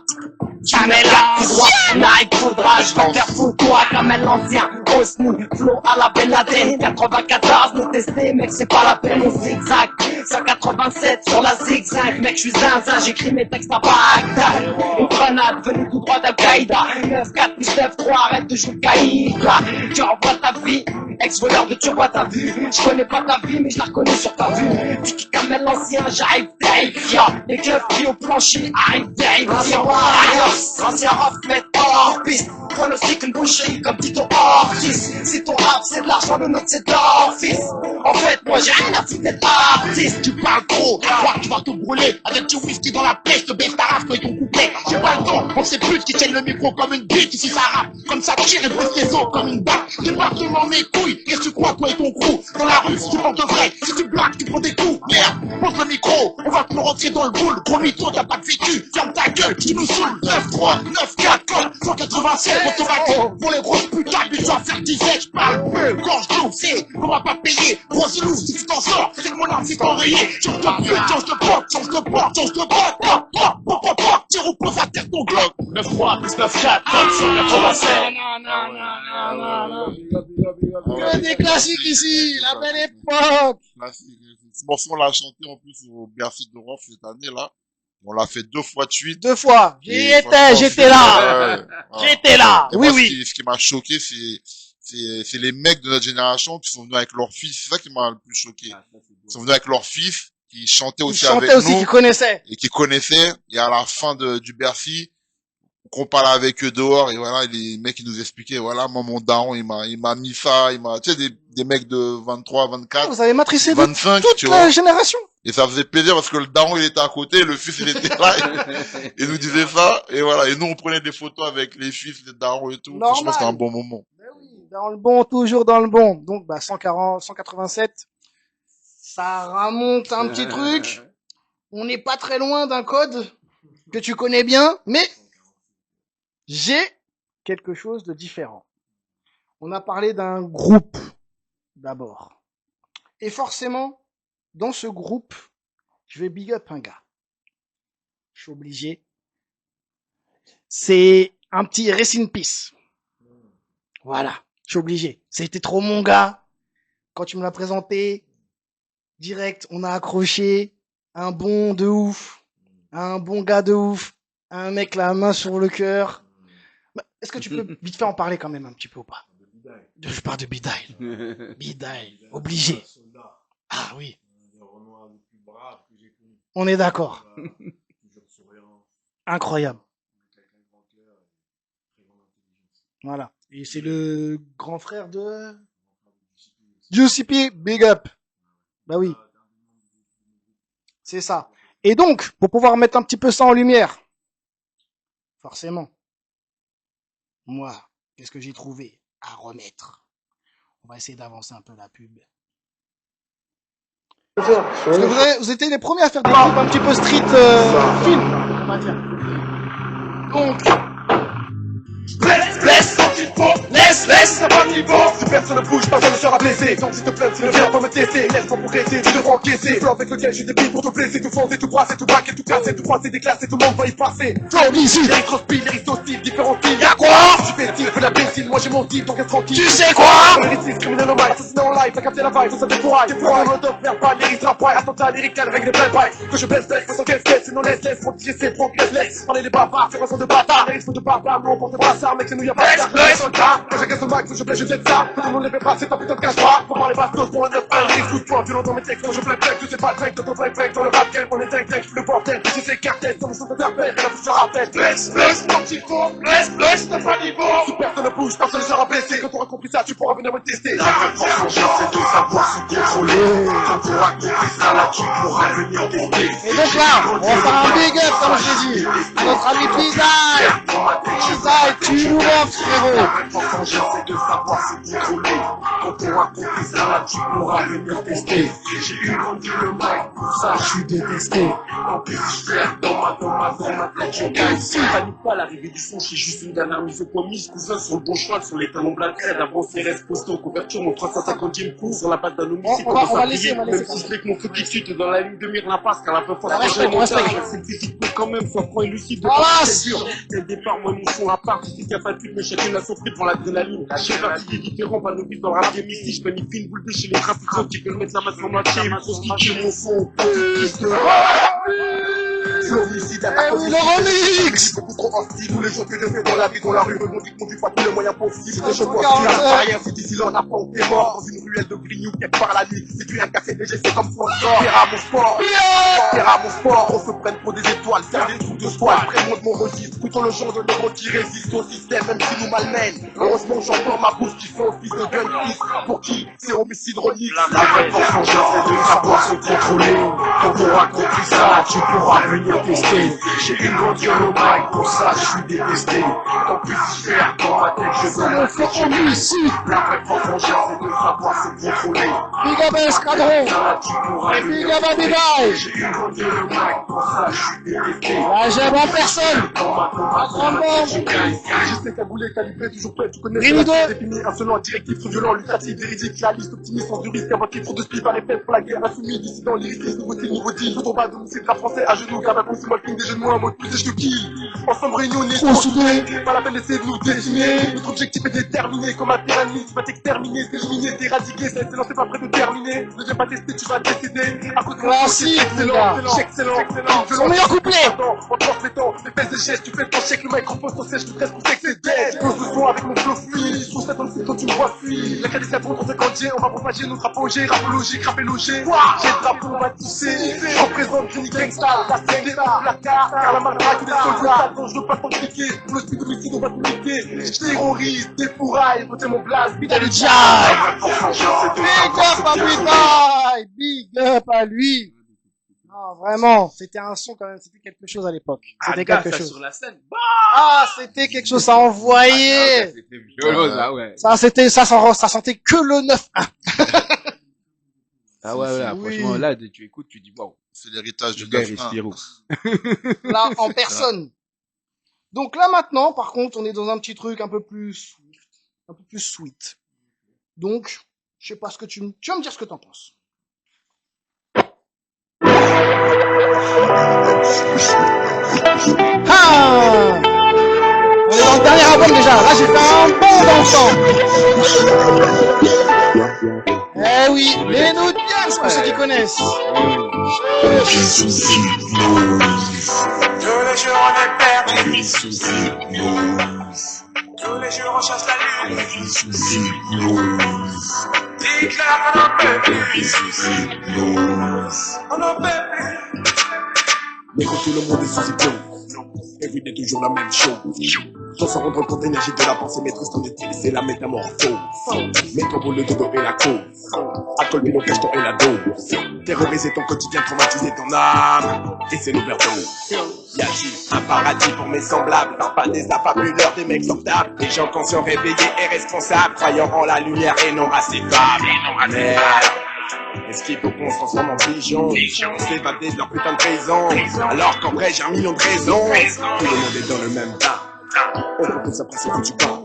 [SPEAKER 7] jamais là, tu dois Nike, faudra, je vais faire foutre toi comme un ancien. Osni, flow à la Ben Laden, 94, nous tester, mec, c'est pas la peine, on zigzag. 187 sur la zigzag, mec, je suis zinzin, j'écris mes textes à Bagdad. Une grenade venue tout droit d'Al-Qaïda. 9-4 plus 9-3, arrête de jouer Caïda. Tu revois ta vie, ex-voleur de turbo, t'as vu. Je connais pas ta vie, mais je la reconnais sur ta vue. Tiki Kamel l'ancien, j'arrive Dave. Les clubs qui au plancher, arrive Dave. Ancien rough, met hors piste. Prends le cycle bouché comme dit ton artiste. Si ton rap c'est de l'argent, le nôtre c'est de l'office. En fait, moi j'ai rien à foutre d'être artiste. Tu parles trop, crois que tu vas te brûler. Avec du whisky dans la pêche, te baisse ta race quand ils t'ont coupé. J'ai pas le temps pour ces putes qui tiennent le micro comme une bite. Ici ça rappe, comme ça tire et brise les os comme une batte. Débarquement mes couilles, qu'est-ce que tu crois toi et ton crew? Dans la rue, si tu portes de vrai, si tu blagues, tu prends des coups. Merde, pose le micro, on va te le rentrer dans le boule. Gros mytho, t'as pas de vécu, ferme ta gueule, tu nous saoules. 9-3, 9-4, code, 187, automatique. Pour les grosses putains, mais tu vas faire 17, j'parle peu, gorge d'eau, c'est, on va pas payer. Grosse loup, si tu t'en sors, c'est que mon arme c'est enrayé. Change de pied, change de porte, change de porte, change de porte, pop, pop, pop, pop, pop, tire ou pose à terre ton globe.
[SPEAKER 8] 9-3 plus 9-4, code 187.
[SPEAKER 2] Que des classiques ici, la belle époque.
[SPEAKER 5] Classique. Ce morceau, on l'a chanté en plus au Bercy de Rof cette année-là. On l'a fait 2 fois de suite.
[SPEAKER 2] 2 fois. J'y
[SPEAKER 5] Et
[SPEAKER 2] étais,
[SPEAKER 5] franchement,
[SPEAKER 2] j'étais là.
[SPEAKER 5] ouais.
[SPEAKER 2] J'étais là.
[SPEAKER 5] Et
[SPEAKER 2] Oui,
[SPEAKER 5] moi,
[SPEAKER 2] oui.
[SPEAKER 5] ce qui m'a choqué, c'est les mecs de notre génération qui sont venus avec leurs fils. C'est ça qui m'a le plus choqué. Ils sont venus avec leurs fils, qui chantaient
[SPEAKER 2] Ils
[SPEAKER 5] aussi
[SPEAKER 2] chantaient
[SPEAKER 5] avec
[SPEAKER 2] aussi,
[SPEAKER 5] nous.
[SPEAKER 2] qu'ils connaissaient.
[SPEAKER 5] Et qui connaissaient. Et à la fin du Bercy, qu'on parlait avec eux dehors, et voilà, les mecs, ils nous expliquaient, voilà, moi, mon daron, il m'a mis ça, tu sais, des mecs de 23, 24,
[SPEAKER 2] Vous avez matricé de
[SPEAKER 5] 25,
[SPEAKER 2] toute
[SPEAKER 5] tu
[SPEAKER 2] la
[SPEAKER 5] vois.
[SPEAKER 2] génération.
[SPEAKER 5] Et ça faisait plaisir parce que le daron, il était à côté, le fils, il était là, il nous disait ça, et voilà. Et nous, on prenait des photos avec les fils, les darons et tout.
[SPEAKER 2] Normal.
[SPEAKER 5] Franchement, c'était un bon moment.
[SPEAKER 2] Ben oui, dans le bon, toujours dans le bon. Donc, 187. Ça remonte un petit truc. On n'est pas très loin d'un code que tu connais bien, mais j'ai quelque chose de différent. On a parlé d'un groupe, d'abord. Et forcément, dans ce groupe, je vais big up un gars. Je suis obligé. C'est un petit rest in peace. Voilà, je suis obligé. C'était trop mon gars. Quand tu me l'as présenté, direct, on a accroché un bon de ouf, un bon gars de ouf, un mec la main sur le cœur. Est-ce que tu peux vite fait en parler quand même un petit peu ou pas? Je parle de Bidaï. Bidaï, obligé. Ah oui. On est d'accord. Incroyable. Voilà. Et c'est le grand frère de Juicy P, big up. Bah oui. C'est ça. Et donc, pour pouvoir mettre un petit peu ça en lumière, forcément, moi, qu'est-ce que j'ai trouvé à remettre? On va essayer d'avancer un peu la pub. Parce que vous étiez les premiers à faire des clips un petit peu street film, on va dire. Donc,
[SPEAKER 8] Laisse, t'as pas de niveau. Si personne ne bouge, personne ne sera blessé. Donc s'il te plaît, s'il ne vient pas me tester, laisse-moi progresser, tu devras encaisser. Flow avec lequel je débile pour te blesser, tout foncer, tout brasser, tout braquer, tout casser, tout froisser, déclasser, tout le monde va y passer. Flow easy, l'érythrospile, l'érythrostyle, différents styles. Y'a quoi? Tu fais style, fais la bécile, moi j'ai mon type, donc reste tranquille. Tu sais quoi? Véritis, criminel au mic, assassinat en live, t'as capté la vibe, ça décourage. T'es pour un rodop, merde pas, l'érythra paille, attentat lyrical avec des belles bails. Que je baisse, faut sans qu'elle sinon laisse, progresser, laisse. Parler les barbares, faire façon de bâtard, les risques de barbares, non, pour tes brassards, mec, c'est nous y'a pas de quand je casse le mic, je plais, je jette ça. Tout le monde les fait passer, ta putain de cache-pas. Faut voir les bastos pour un 9-1. Écoute-toi, violent dans mes textes, quand je plais, tu sais pas le break, ton break, dans le rap game, on est dingue, je le bordel. Si c'est cartel, comme je t'interpelle, la bouche se rappelle. Bless, mon petit con, bless, t'as pas niveau. Si personne ne bouge, personne ne sera blessé. Quand t'auras compris ça, tu pourras venir me tester.
[SPEAKER 6] La vraie force en jeu, c'est de savoir se contrôler. Quand t'auras compris ça, là, tu pourras venir tester.
[SPEAKER 2] et donc là, on va faire un big up, comme je l'ai dit, à notre ami Bidaï, tu nous offres, frérot.
[SPEAKER 6] La vraie force en jeu, c'est de savoir se contrôler. Quand t'auras compris ça, là, tu pourras venir tester. J'ai pu rendu le mic, pour ça, je suis détesté. En plus, je flaire dans ma tête, je gagne.
[SPEAKER 8] Panique pas, l'arrivée du son, j'ai juste une dernière mise au commis. Cousin sur le bon cheval, sur les talons blancs crête. Avant, c'est reste posté en couverture, mon 350e coup. Sur la base d'un homicide,
[SPEAKER 2] On va laisser.
[SPEAKER 8] même si je l'ai que mon feu qui tue, t'es dans la ligne de mire, la passe, car la peu force,
[SPEAKER 2] Respect, respect.
[SPEAKER 8] c'est physique, mais quand même, sois franc et lucide.
[SPEAKER 2] Voilà.
[SPEAKER 8] C'est dur. Dès le départ, moi, mon son à part, tu sais qu'il n'y a pas de pute, mais chacun a son prix devant l'adrénaline. Chaque partie est différent, pas novice dans le rap game ici. Je planifie une boule de chez les trafiquants qui veulent mettre la masse en moitié, mais trop stické, mon son.
[SPEAKER 6] Floricide,
[SPEAKER 2] le remix.
[SPEAKER 6] beaucoup trop hostile. Tous les jours que je fais dans la vie, dans la rue, me montre qu'on dit pas tous les moyens possibles.
[SPEAKER 2] C'est
[SPEAKER 6] Je
[SPEAKER 2] bon,
[SPEAKER 6] pense
[SPEAKER 2] Carl,
[SPEAKER 6] qu'il y
[SPEAKER 2] ça.
[SPEAKER 6] a rien, c'est d'ici là, on n'a pas, on est mort. Dans une rue ruelle de Grignou, quelque part la nuit. Si tu viens casser des gestes, c'est comme sponsor. Terra mon sport, terra mon sport. On se prenne pour des étoiles, faire des trous de soie. Prends-moi de mon registre, plutôt le genre de l'euro qui résiste au système, même s'il nous malmène. Heureusement, j'entends ma bouche qui fait office de gun-fist. Pour qui c'est homicide relique.
[SPEAKER 8] La vraie vengeance, c'est de savoir se contrôler. Quand t'auras compris ça, tu pourras venir tester. J'ai une grande gueule au mic, pour ça je suis détesté. Tant pis si je fais dans ma tête, je veux me faire homicide. La vraie vengeance, c'est de savoir se contrôler.
[SPEAKER 2] Big up Escadron.
[SPEAKER 8] Ça, tu pourras
[SPEAKER 2] Et big
[SPEAKER 8] venir
[SPEAKER 2] up Abigail.
[SPEAKER 8] J'ai une grande gueule au mic, pour ça je suis détesté.
[SPEAKER 2] La j'aime en personne.
[SPEAKER 8] Dans ma
[SPEAKER 2] La grande bombe.
[SPEAKER 6] Je sais cagoulé, calibré, toujours prêt, tu connais
[SPEAKER 2] Rémi
[SPEAKER 6] c'est
[SPEAKER 2] deux.
[SPEAKER 6] défini, insolent, directif, trop violent, lucratif, véridique, réaliste, optimiste, sans du risque, invoqué, trop de speed, par les fêtes, pour la guerre, insoumis, dissident, lyriciste, nouveau style, niveau 10, tout en bas, domicile, rap français, à genoux, grave, comme si moi, le king des jeux de mots, un mode plus, et je te kill. Ensemble réunionnés, trop soudés, pas la peine d'essayer de nous désigner. Notre objectif est déterminé, comme un tyrannie, tu vas t'exterminer, t'éliminer, t'éradiquer, c'est excellent, c'est pas prêt de terminer. Ne viens pas tester, tu vas décider. À cause de moi,
[SPEAKER 2] Classique,
[SPEAKER 6] c'est
[SPEAKER 2] les gars.
[SPEAKER 6] excellent, excellent.
[SPEAKER 2] Son meilleur couplet.
[SPEAKER 6] En transmettant les fesses des gestes, tu fais ton chèque, le microphone, ton siège, tu presque ou c'est dead. Pose le son avec mon flow fluide, sur 76 quand tu me vois fuir. La qualité pour ton 50G, on va propager notre apogée, rapologique, rappel logé. J'ai le drapeau, on va tisser. Je représente Johnny Gangsta, la scène des la carte, car la matraque des soldats, dont je veux pas t'impliquer. Pour le speed homicide, on va tout niquer. Je terrorise, défouraille, votez mon blast, vite à le
[SPEAKER 2] Jive. Big up à Abigail. Big up à lui. Non, vraiment, c'était un son quand même, c'était quelque chose à l'époque. C'était quelque chose.
[SPEAKER 4] Sur la scène.
[SPEAKER 2] Ah, c'était quelque chose, ça envoyait.
[SPEAKER 4] C'était violent, ça, ouais.
[SPEAKER 2] Ça, c'était, ça sentait que le 9-1.
[SPEAKER 4] Ah ouais, là,
[SPEAKER 2] Oui.
[SPEAKER 4] franchement, là, tu écoutes, tu dis, waouh,
[SPEAKER 5] C'est l'héritage
[SPEAKER 4] le
[SPEAKER 5] du
[SPEAKER 4] gars, il
[SPEAKER 5] 9-1.
[SPEAKER 4] respire où?
[SPEAKER 2] Là, en personne. Donc là, maintenant, par contre, on est dans un petit truc un peu plus sweet. Donc, je sais pas ce que tu vas me dire ce que t'en penses. Ah! On est dans le dernier album déjà. Là, j'ai fait un bond dans le temps. Eh oui, les Nudians, pour ceux qui connaissent.
[SPEAKER 1] Tous les jours on est perdu. Tous les jours on cherche la lune. Déclare qu'on en peut plus. On en peut plus.
[SPEAKER 8] Mais quand tout le monde est sous ses pions, everyday toujours la même chose. Sans s'en rendre compte, l'énergie de la pensée maîtrise ton utilité, la métamorphose. Mets-toi pour le dodo et la cause. Alcool, bino, cache ton et la dose. Terroriser ton quotidien, traumatiser ton âme. Et c'est l'overdose. Y a-t-il un paradis pour mes semblables? Non, pas des affabuleurs, des mecs sortables. Des gens conscients, réveillés et responsables, croyant en la lumière et non racifables. Merde. Est-ce qu'il faut qu'on se transforme en pigeon? On s'évader de leur putain de prison. Alors qu'en vrai j'ai un million de raisons. Tout le monde est dans le même bain. On peut tous après c'est foutu pas.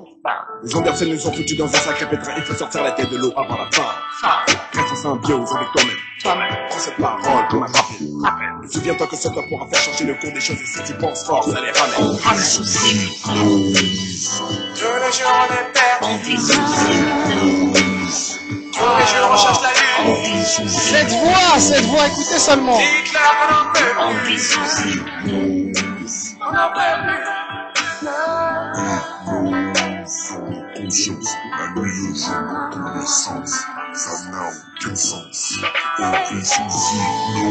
[SPEAKER 8] Les Andersen nous ont foutus dans un sacré pétrin. Il faut sortir la tête de l'eau avant la fin. Reste en symbiose avec toi-même. Prends cette parole comme un rappel. Et souviens-toi que ce temps pourra faire changer le cours des choses. Et si tu penses fort, ça les ramène.
[SPEAKER 1] Tous les jours on est perdu. Tous les jours on cherche la lune.
[SPEAKER 2] Cette voix, écoutez seulement.
[SPEAKER 1] Déclare qu'on en peut plus. On en peut plus.
[SPEAKER 9] Conscience, la nuit le jour, tous les sens, ça n'a aucun sens. Aucun souci, non,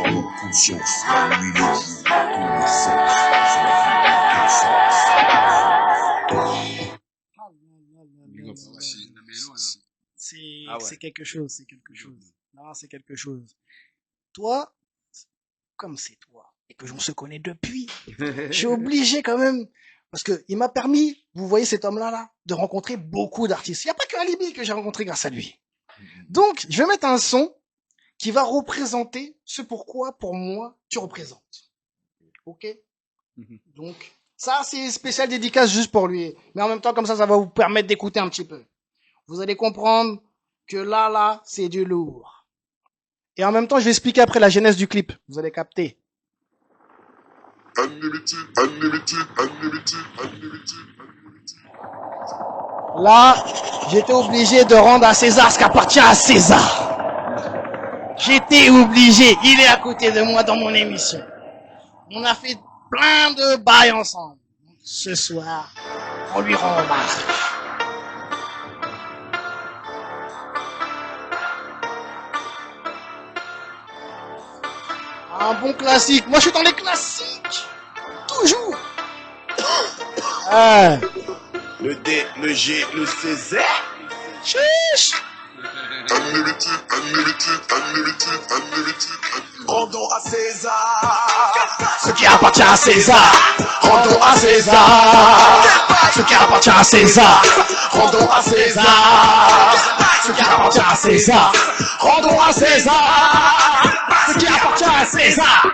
[SPEAKER 9] dans nos consciences, la nuit le jour, tous les sens, ça n'a aucun sens.
[SPEAKER 2] C'est quelque chose, c'est quelque chose. Non, c'est quelque chose. Toi, comme c'est toi, et que on se connaît depuis, je suis obligé quand même, parce que il m'a permis, vous voyez cet homme-là, là, de rencontrer beaucoup d'artistes. Il n'y a pas que Alibi que j'ai rencontré grâce à lui. Donc, je vais mettre un son qui va représenter ce pourquoi, pour moi, tu représentes. Ok? Donc, ça, c'est spécial dédicace juste pour lui. Mais en même temps, comme ça va vous permettre d'écouter un petit peu. Vous allez comprendre que là, c'est du lourd. Et en même temps, je vais expliquer après la genèse du clip. Vous allez capter.
[SPEAKER 9] Unlimited, unlimited, unlimited, unlimited, unlimited.
[SPEAKER 2] Là, j'étais obligé de rendre à César ce qui appartient à César. J'étais obligé. Il est à côté de moi dans mon émission. On a fait plein de bails ensemble. Ce soir, on lui rend hommage. Un bon classique. Moi, je suis dans les classiques. Toujours. Ah.
[SPEAKER 6] Le D, le G, le CZ.
[SPEAKER 2] Chiche.
[SPEAKER 9] Unlimited, unlimited, unlimited, unlimited.
[SPEAKER 6] Rendons à César
[SPEAKER 7] Ce qui appartient à César, rendons à César. Ce qui appartient à César, rendons à César. Ce qui appartient à César, rendons à César. Ce qui appartient à César.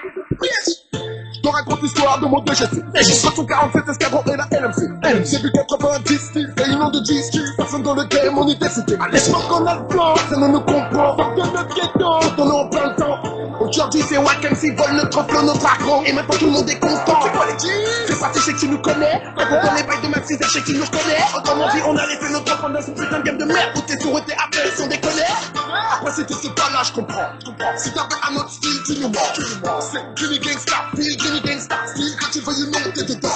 [SPEAKER 6] Je te raconte l'histoire de mon DGC. 347 escadron et la LMC. Début 90, style, réunion de 10 kills. Personne dans le game, on était cité. À l'époque, on a le plan, ça ne nous comprend. Fuck de notre ghetto, on est en plein temps. Aujourd'hui, c'est Wack MC, vole notre flow, notre agro. Et maintenant, tout le monde est content. C'est quoi les jeans? C'est parti, je sais que tu nous connais. Quand on prend les bails de Maxis, je sais que tu nous connais. Autrement dit, on a laissé notre enfant dans ce putain de game de merde. Où tes tours étaient appelés, sans déconner. Après, c'était ce pas là, je comprends. Si t'avais un autre style, tu nous mens. C'est Grimy Gangsta, feel Grimy Gangsta. Style, quand tu veux, you know, t'es dedans.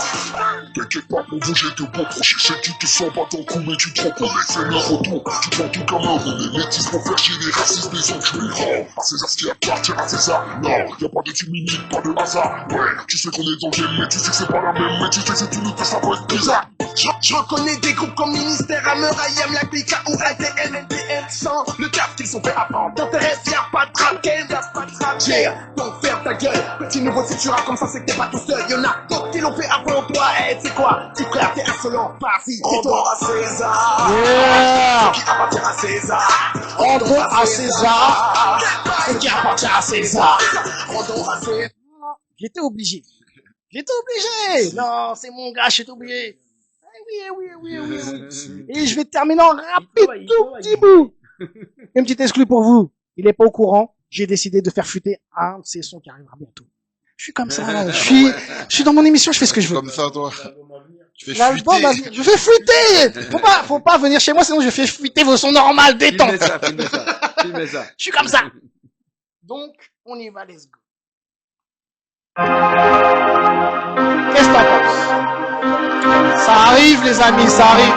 [SPEAKER 9] T'inquiète pas, mon vous j'ai de bon proche. Je sais que tu te sens pas dans le coup, mais tu te rends compte. C'est le retour, tu prends tout comme un relais. Les métis vont faire chier les racistes, les enculés. À César, ce qui appartient à César. Non, y'a pas de timidité, pas de hasard. Ouais, tu sais qu'on est dans le game, mais tu sais que c'est pas la même. Mais tu sais que si tu nous fais ça peut être bizarre.
[SPEAKER 6] Je reconnais des groupes comme Ministère, Hammer, IM, la Clica ou ATN, NTM, sans le taf qu'ils sont fait avant. T'intéresse, y'a pas de trap, y'a pas de trap, yeah. Donc ferme ta gueule, petit nouveau si tu raps comme ça c'est que t'es pas tout seul. Y'en a d'autres qui l'ont fait avant toi, hey, c'est quoi? Petit frère, t'es insolent, vas-y, rendons à César.
[SPEAKER 2] Yeah.
[SPEAKER 6] Ce qui appartient à César.
[SPEAKER 2] Rendons à César.
[SPEAKER 7] Ce qui appartient à César.
[SPEAKER 6] Rendons à César.
[SPEAKER 2] J'étais obligé. Non, c'est mon gars, j'étais obligé. Oui. Et je vais terminer en rapide tout petit bout. Une petite exclue pour vous. Il est pas au courant. J'ai décidé de faire fuiter un de ces sons qui arrivera bientôt. Je suis comme ça. Je suis dans mon émission, je fais ce que je veux.
[SPEAKER 5] Comme ça, toi. Tu fais
[SPEAKER 2] L'album,
[SPEAKER 5] fuiter.
[SPEAKER 2] je fais fuiter. Faut pas venir chez moi, sinon je fais fuiter vos sons normales, détente.
[SPEAKER 4] Filmez ça.
[SPEAKER 2] Je suis comme ça. Donc, on y va, let's go. Qu'est-ce que t'en penses? Ça arrive, les amis, ça arrive.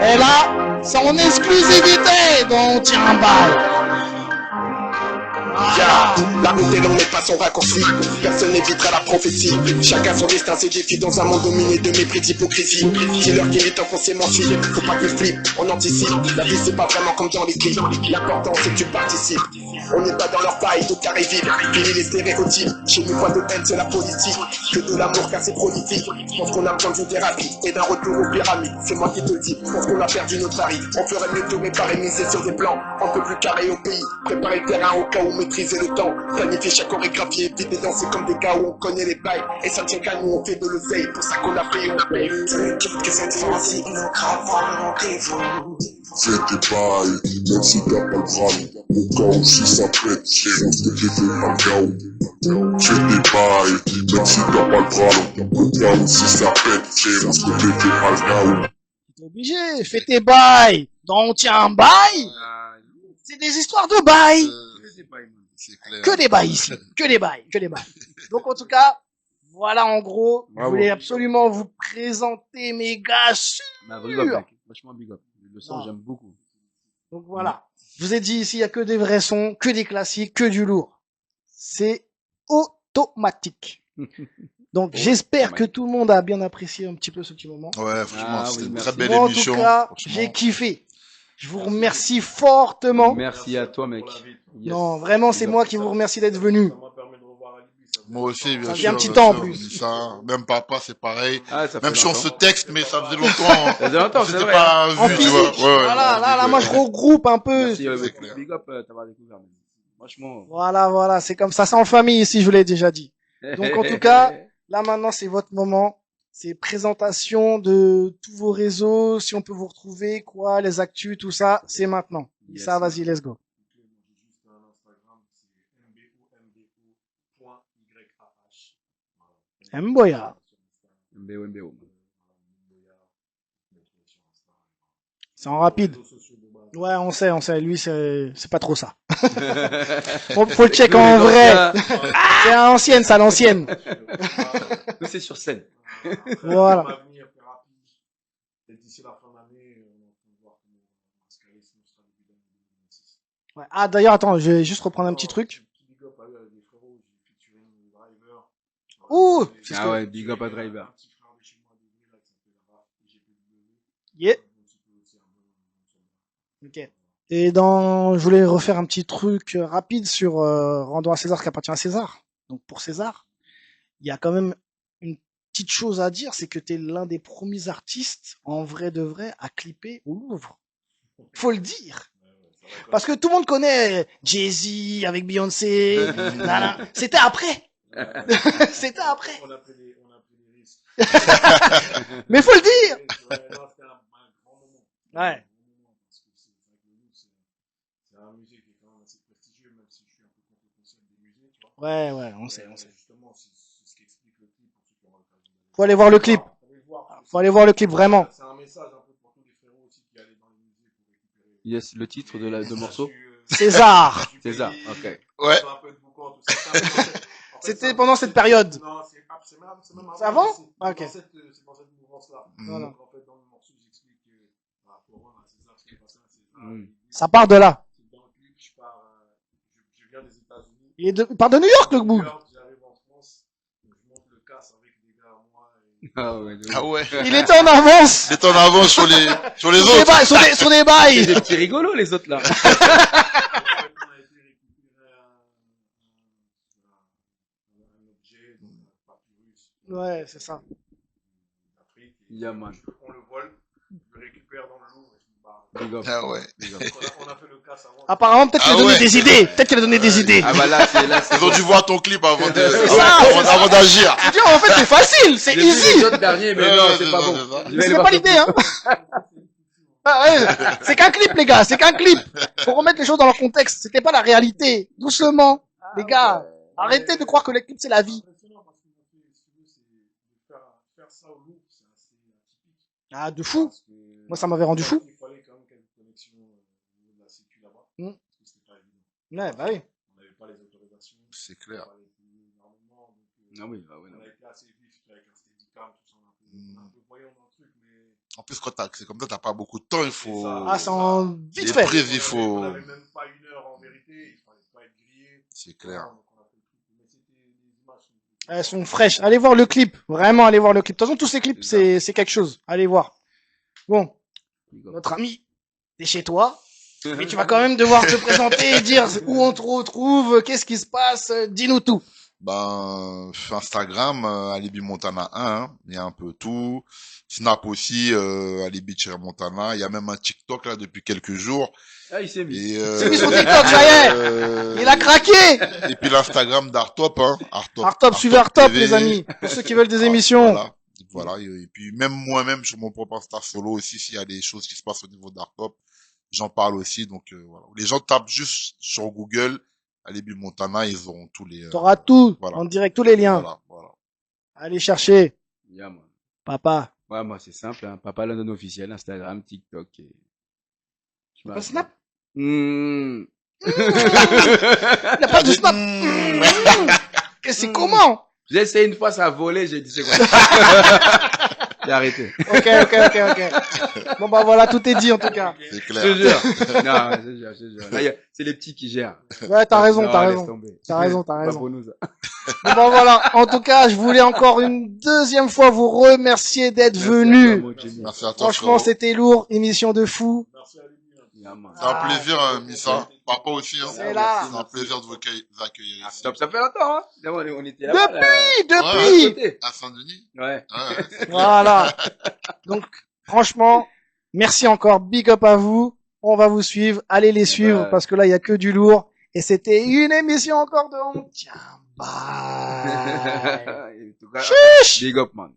[SPEAKER 2] Et là, c'est en exclusivité, donc tiens un bail.
[SPEAKER 6] Yeah. La route est longue mais pas son raccourci. Personne n'évitera la prophétie. Chacun son destin se défie dans un monde dominé de mépris d'hypocrisie. Killer qui est enfoncé m'enfuit. Faut pas que je flippe, on anticipe. La vie c'est pas vraiment comme dans les clips. L'important c'est que tu participes. On n'est pas dans leur faille de carré vide. Fini les stéréotypes. Chez nous pas de haine c'est la politique. Que de l'amour car c'est prolifique. Je pense qu'on a besoin d'une thérapie et d'un retour aux pyramides. C'est moi qui te le dis. Je pense qu'on a perdu notre pari. On ferait mieux de réparer, miser sur des plans. Un peu plus carré au pays. Préparer le terrain au cas où maîtriser le temps. Planifier chaque chorégraphie, éviter de danser comme des gars où on connaît les bails. Et ça tient qu'à nous, on fait de l'oseille. Pour ça qu'on a payé, on paye. Que cette fois-ci, on a grave rendez-vous.
[SPEAKER 9] Fais tes bails, même si t'as pas le drame. Mon cas aussi ça pète, fonce que j'ai fait un chaos. Fais tes bails, même si t'as pas le drame. Mon cas aussi ça pète, fonce que j'ai fait un chaos.
[SPEAKER 2] T'es obligé, fais tes bails. Donc tiens un bail. C'est des histoires de bails.
[SPEAKER 5] C'est clair.
[SPEAKER 2] Que des bails ici. Que des bails. Donc en tout cas, voilà en gros. Je
[SPEAKER 4] Bravo.
[SPEAKER 2] voulais absolument vous présenter mes gars sûrs.
[SPEAKER 4] Bah, big up, mec. Vachement big up. Le son,
[SPEAKER 2] Ah.
[SPEAKER 4] j'aime beaucoup.
[SPEAKER 2] Donc voilà. Je vous ai dit ici, il y a que des vrais sons, que des classiques, que du lourd. C'est automatique. Donc j'espère que tout le monde a bien apprécié un petit peu ce petit moment.
[SPEAKER 5] Ouais, franchement,
[SPEAKER 4] Ah,
[SPEAKER 5] c'était
[SPEAKER 4] oui,
[SPEAKER 5] une
[SPEAKER 4] merci.
[SPEAKER 5] très belle
[SPEAKER 2] Moi, en
[SPEAKER 5] émission.
[SPEAKER 2] tout cas,
[SPEAKER 5] franchement.
[SPEAKER 2] j'ai kiffé. Je vous remercie fortement.
[SPEAKER 4] Merci à toi, mec. Yes.
[SPEAKER 2] Non, vraiment, c'est
[SPEAKER 4] Big up.
[SPEAKER 2] moi qui vous remercie d'être venu.
[SPEAKER 3] Ça m'a permis de revoir Alibi.
[SPEAKER 5] Moi aussi, bien
[SPEAKER 2] Ça
[SPEAKER 5] sûr.
[SPEAKER 2] fait un petit
[SPEAKER 5] bien
[SPEAKER 2] temps, en
[SPEAKER 5] sûr,
[SPEAKER 2] plus.
[SPEAKER 5] on dit ça. Même papa, c'est pareil.
[SPEAKER 4] Ah, ça fait
[SPEAKER 5] Même si on se
[SPEAKER 4] longtemps.
[SPEAKER 5] texte, mais ça faisait longtemps.
[SPEAKER 4] Ça faisait longtemps,
[SPEAKER 5] On
[SPEAKER 4] c'est
[SPEAKER 5] s'était
[SPEAKER 4] vrai.
[SPEAKER 5] pas
[SPEAKER 2] En
[SPEAKER 5] vu, tu vois.
[SPEAKER 2] physique.
[SPEAKER 5] Ouais, ouais.
[SPEAKER 2] Voilà, là, moi, je regroupe un peu.
[SPEAKER 4] Merci,
[SPEAKER 5] C'est clair.
[SPEAKER 4] big up, t'avoir découvert. man. Franchement.
[SPEAKER 2] Voilà, c'est comme ça. C'est en famille ici, je vous l'ai déjà dit. Donc, en tout cas, là, maintenant, c'est votre moment. C'est présentation de tous vos réseaux, si on peut vous retrouver, quoi, les actus, tout ça, c'est maintenant.
[SPEAKER 4] Yes.
[SPEAKER 2] Ça, vas-y, let's go.
[SPEAKER 3] Juste un Instagram, c'est mbombo.yah. Voilà.
[SPEAKER 2] Mboya.
[SPEAKER 4] MBO.
[SPEAKER 2] C'est en rapide. Ouais, on sait. Lui, c'est pas trop ça. Faut le check en vrai. C'est à l'ancienne, c'est à l'ancienne.
[SPEAKER 4] Nous, c'est sur scène.
[SPEAKER 2] Voilà.
[SPEAKER 3] On va venir faire rapide. Et d'ici la fin d'année, on est en train de voir comment on va se caler, sinon ce sera le début d'année 2026.
[SPEAKER 2] Ouais. Ah, d'ailleurs, attends, je vais juste reprendre un petit truc.
[SPEAKER 3] Big up à eux, les frérots
[SPEAKER 2] Ouh, c'est ce
[SPEAKER 4] Ah
[SPEAKER 2] que...
[SPEAKER 4] ouais, big up à Driver.
[SPEAKER 3] Un petit frère de chez moi de Bruy, là, qui s'appelle Raph, IGPW.
[SPEAKER 2] Yeah.
[SPEAKER 3] Donc, tu peux aussi un bon soldat.
[SPEAKER 2] Ok. Et je voulais refaire un petit truc rapide sur rendons à César ce qui appartient à César. Donc pour César, il y a quand même une petite chose à dire, c'est que tu es l'un des premiers artistes, en vrai de vrai, à clipper au Louvre. Faut le dire. Parce que tout le monde connaît Jay-Z avec Beyoncé. Nana. C'était après. C'était après.
[SPEAKER 3] On a pris les risques.
[SPEAKER 2] Mais faut le dire.
[SPEAKER 3] Ouais, non, c'était un grand moment.
[SPEAKER 2] Ouais.
[SPEAKER 3] Parce que c'est vrai que le Louvre, c'est un musée qui est quand même assez prestigieux, même si je suis un peu contre le concept des musées, tu vois.
[SPEAKER 2] Ouais, ouais, on sait.
[SPEAKER 3] Justement, c'est ce qui explique le clip pour ceux qui auront l'occasion d'aller
[SPEAKER 2] Faut aller voir le clip. Faut aller voir le clip, vraiment.
[SPEAKER 3] C'est un message un peu pour tous les frérots aussi qui allaient dans les musées pour récupérer.
[SPEAKER 4] Yes, le titre de morceau.
[SPEAKER 2] César.
[SPEAKER 4] César, ok.
[SPEAKER 5] Ouais.
[SPEAKER 3] Un peu de boucan, tout ça. En fait,
[SPEAKER 2] C'était pendant cette période.
[SPEAKER 3] Non, c'est même avant.
[SPEAKER 2] C'est avant?
[SPEAKER 3] C'est
[SPEAKER 2] Ah, ok.
[SPEAKER 3] c'est dans cette mouvance-là.
[SPEAKER 2] Voilà.
[SPEAKER 3] Donc, en fait, dans le morceau, j'explique que pour rendre à César ce qui est passé à César.
[SPEAKER 2] Ça part de là.
[SPEAKER 3] Dans le clip, je viens des États-Unis.
[SPEAKER 2] Il part de New York, le bout.
[SPEAKER 3] J'arrive en France, je monte le casse avec des gars à moi.
[SPEAKER 4] Ah ouais.
[SPEAKER 5] Ah ouais.
[SPEAKER 2] Il était en avance.
[SPEAKER 5] Il est en avance sur les
[SPEAKER 2] Sur des
[SPEAKER 5] autres.
[SPEAKER 2] bails, sur des bails.
[SPEAKER 4] C'est des petits rigolos, les autres, là.
[SPEAKER 3] On a été récupérer un objet, donc un papyrus.
[SPEAKER 2] Ouais, c'est ça.
[SPEAKER 3] d'Afrique.
[SPEAKER 4] Yeah, man.
[SPEAKER 3] On le vole, je le récupère dans le Louvre et je me barre.
[SPEAKER 4] Big up.
[SPEAKER 5] Ah ouais.
[SPEAKER 4] Big up.
[SPEAKER 3] On a fait le casse avant.
[SPEAKER 2] Apparemment, peut-être qu'il a
[SPEAKER 5] Ah
[SPEAKER 2] donné
[SPEAKER 5] ouais.
[SPEAKER 2] des idées. Peut-être qu'il a donné des idées.
[SPEAKER 4] Ah bah là, c'est
[SPEAKER 5] Ils ont dû voir ton clip avant
[SPEAKER 2] ça,
[SPEAKER 5] avant d'agir.
[SPEAKER 2] Tu vois, en fait, c'est facile, c'est
[SPEAKER 4] J'ai vu
[SPEAKER 2] easy.
[SPEAKER 4] les autres derniers, mais
[SPEAKER 5] Ouais,
[SPEAKER 4] non,
[SPEAKER 5] ouais,
[SPEAKER 4] c'est
[SPEAKER 5] c'est
[SPEAKER 4] pas
[SPEAKER 5] ça,
[SPEAKER 4] bon.
[SPEAKER 5] c'est ça.
[SPEAKER 4] Je vais aller
[SPEAKER 2] C'est
[SPEAKER 4] voir
[SPEAKER 2] pas
[SPEAKER 4] ton-
[SPEAKER 2] l'idée, hein. Ah ouais, c'est qu'un clip, les gars, c'est qu'un clip. Faut remettre les choses dans leur contexte. C'était pas la réalité. Doucement, les gars. Arrêtez de croire que les clips, c'est la vie.
[SPEAKER 3] Impressionnant parce que si tu veux, c'est de faire ça au Louvre, c'est assez atypique.
[SPEAKER 2] Ah, de fou.
[SPEAKER 3] Parce que
[SPEAKER 2] Moi, ça m'avait rendu fou.
[SPEAKER 3] Il fallait quand même quelques connexions au niveau de la sécu là-bas.
[SPEAKER 2] Mm.
[SPEAKER 3] Parce que c'était pas évident.
[SPEAKER 2] Ouais, bah oui.
[SPEAKER 3] On n'avait pas les autorisations.
[SPEAKER 5] C'est clair.
[SPEAKER 3] On fallait payer énormément. Donc,
[SPEAKER 4] Ah oui, bah ouais, non.
[SPEAKER 3] on a été assez vif avec un steadicam, tout ça. On a un peu voyant dans le truc, mais.
[SPEAKER 5] En plus, quand c'est comme ça, t'as pas beaucoup de temps, il faut.
[SPEAKER 3] C'est ça.
[SPEAKER 2] Ah, c'est en vite
[SPEAKER 5] Les
[SPEAKER 2] fait.
[SPEAKER 5] prises, il
[SPEAKER 3] On
[SPEAKER 5] faut.
[SPEAKER 3] n'avait même pas une heure en vérité. Il fallait pas être grillé.
[SPEAKER 5] C'est clair.
[SPEAKER 3] Donc, on a fait le truc. Mais c'était des images.
[SPEAKER 2] Elles sont fraîches. Allez voir le clip. Vraiment, allez voir le clip. De toute façon, tous ces clips, c'est quelque chose. Allez voir. Bon.
[SPEAKER 4] Big up.
[SPEAKER 2] Notre ami, t'es chez toi. Mais tu vas quand même devoir te présenter et dire où on te retrouve, qu'est-ce qui se passe, dis-nous tout.
[SPEAKER 5] Ben, Instagram, Alibi Montana 1, hein. Il y a un peu tout. Snap aussi, Alibi-Montana. Il y a même un TikTok, là, depuis quelques jours.
[SPEAKER 4] Ah, il s'est mis.
[SPEAKER 5] Et,
[SPEAKER 2] C'est mis sur TikTok, ça y est. Il a craqué.
[SPEAKER 5] Et puis l'Instagram d'Artop, hein.
[SPEAKER 2] Artop, suivez Artop,
[SPEAKER 5] TV.
[SPEAKER 2] les amis. Pour ceux qui veulent des émissions.
[SPEAKER 5] Voilà. Voilà. Et puis même moi-même, sur mon propre Insta solo aussi, s'il y a des choses qui se passent au niveau d'Artop, j'en parle aussi. Donc, voilà. Les gens tapent juste sur Google, Alibi Montana, ils auront tous les,
[SPEAKER 2] T'auras tout.
[SPEAKER 5] voilà.
[SPEAKER 2] En direct, tous les liens.
[SPEAKER 5] voilà.
[SPEAKER 2] Allez chercher.
[SPEAKER 4] Yeah, man.
[SPEAKER 2] Papa.
[SPEAKER 4] Ouais, moi, c'est simple, hein. Papa London officiel, Instagram, TikTok. Et... Je
[SPEAKER 2] Pas Snap.
[SPEAKER 4] Mmh.
[SPEAKER 2] Il n'y a pas de Snap. Et c'est comment?
[SPEAKER 4] J'ai essayé une fois, ça a volé, j'ai dit c'est quoi? J'ai arrêté.
[SPEAKER 2] Ok. Bon, bah voilà, tout est dit en tout cas.
[SPEAKER 5] C'est
[SPEAKER 4] Je
[SPEAKER 5] clair.
[SPEAKER 4] te jure. Non, je te jure. Là, c'est les petits qui gèrent.
[SPEAKER 2] Ouais, t'as raison,
[SPEAKER 4] Non,
[SPEAKER 2] t'as
[SPEAKER 4] laisse
[SPEAKER 2] raison.
[SPEAKER 4] tomber.
[SPEAKER 2] T'as raison, t'as
[SPEAKER 4] Pas
[SPEAKER 2] raison.
[SPEAKER 4] pour nous, ça.
[SPEAKER 2] Bon, bah voilà. En tout cas, je voulais encore une deuxième fois vous remercier d'être venu.
[SPEAKER 5] Merci à toi,
[SPEAKER 2] Franchement,
[SPEAKER 5] frérot.
[SPEAKER 2] c'était lourd. Émission de fou.
[SPEAKER 3] Merci à lui.
[SPEAKER 4] Yeah, man.
[SPEAKER 5] C'est un plaisir, Missa. Papa aussi, hein.
[SPEAKER 2] C'est là.
[SPEAKER 5] C'est un plaisir de vous accueillir
[SPEAKER 4] Ah,
[SPEAKER 5] ici.
[SPEAKER 4] stop, ça fait longtemps, hein. On était là-bas.
[SPEAKER 2] Depuis.
[SPEAKER 5] À Saint-Denis.
[SPEAKER 4] Ouais.
[SPEAKER 5] Ouais.
[SPEAKER 2] Voilà. Donc, franchement, merci encore. Big up à vous. On va vous suivre. Allez les suivre
[SPEAKER 4] Ouais.
[SPEAKER 2] parce que là, il y a que du lourd. Et c'était une émission encore de honte. Tiens, bye.
[SPEAKER 4] En tout cas,
[SPEAKER 2] Chiche.
[SPEAKER 4] big up, man.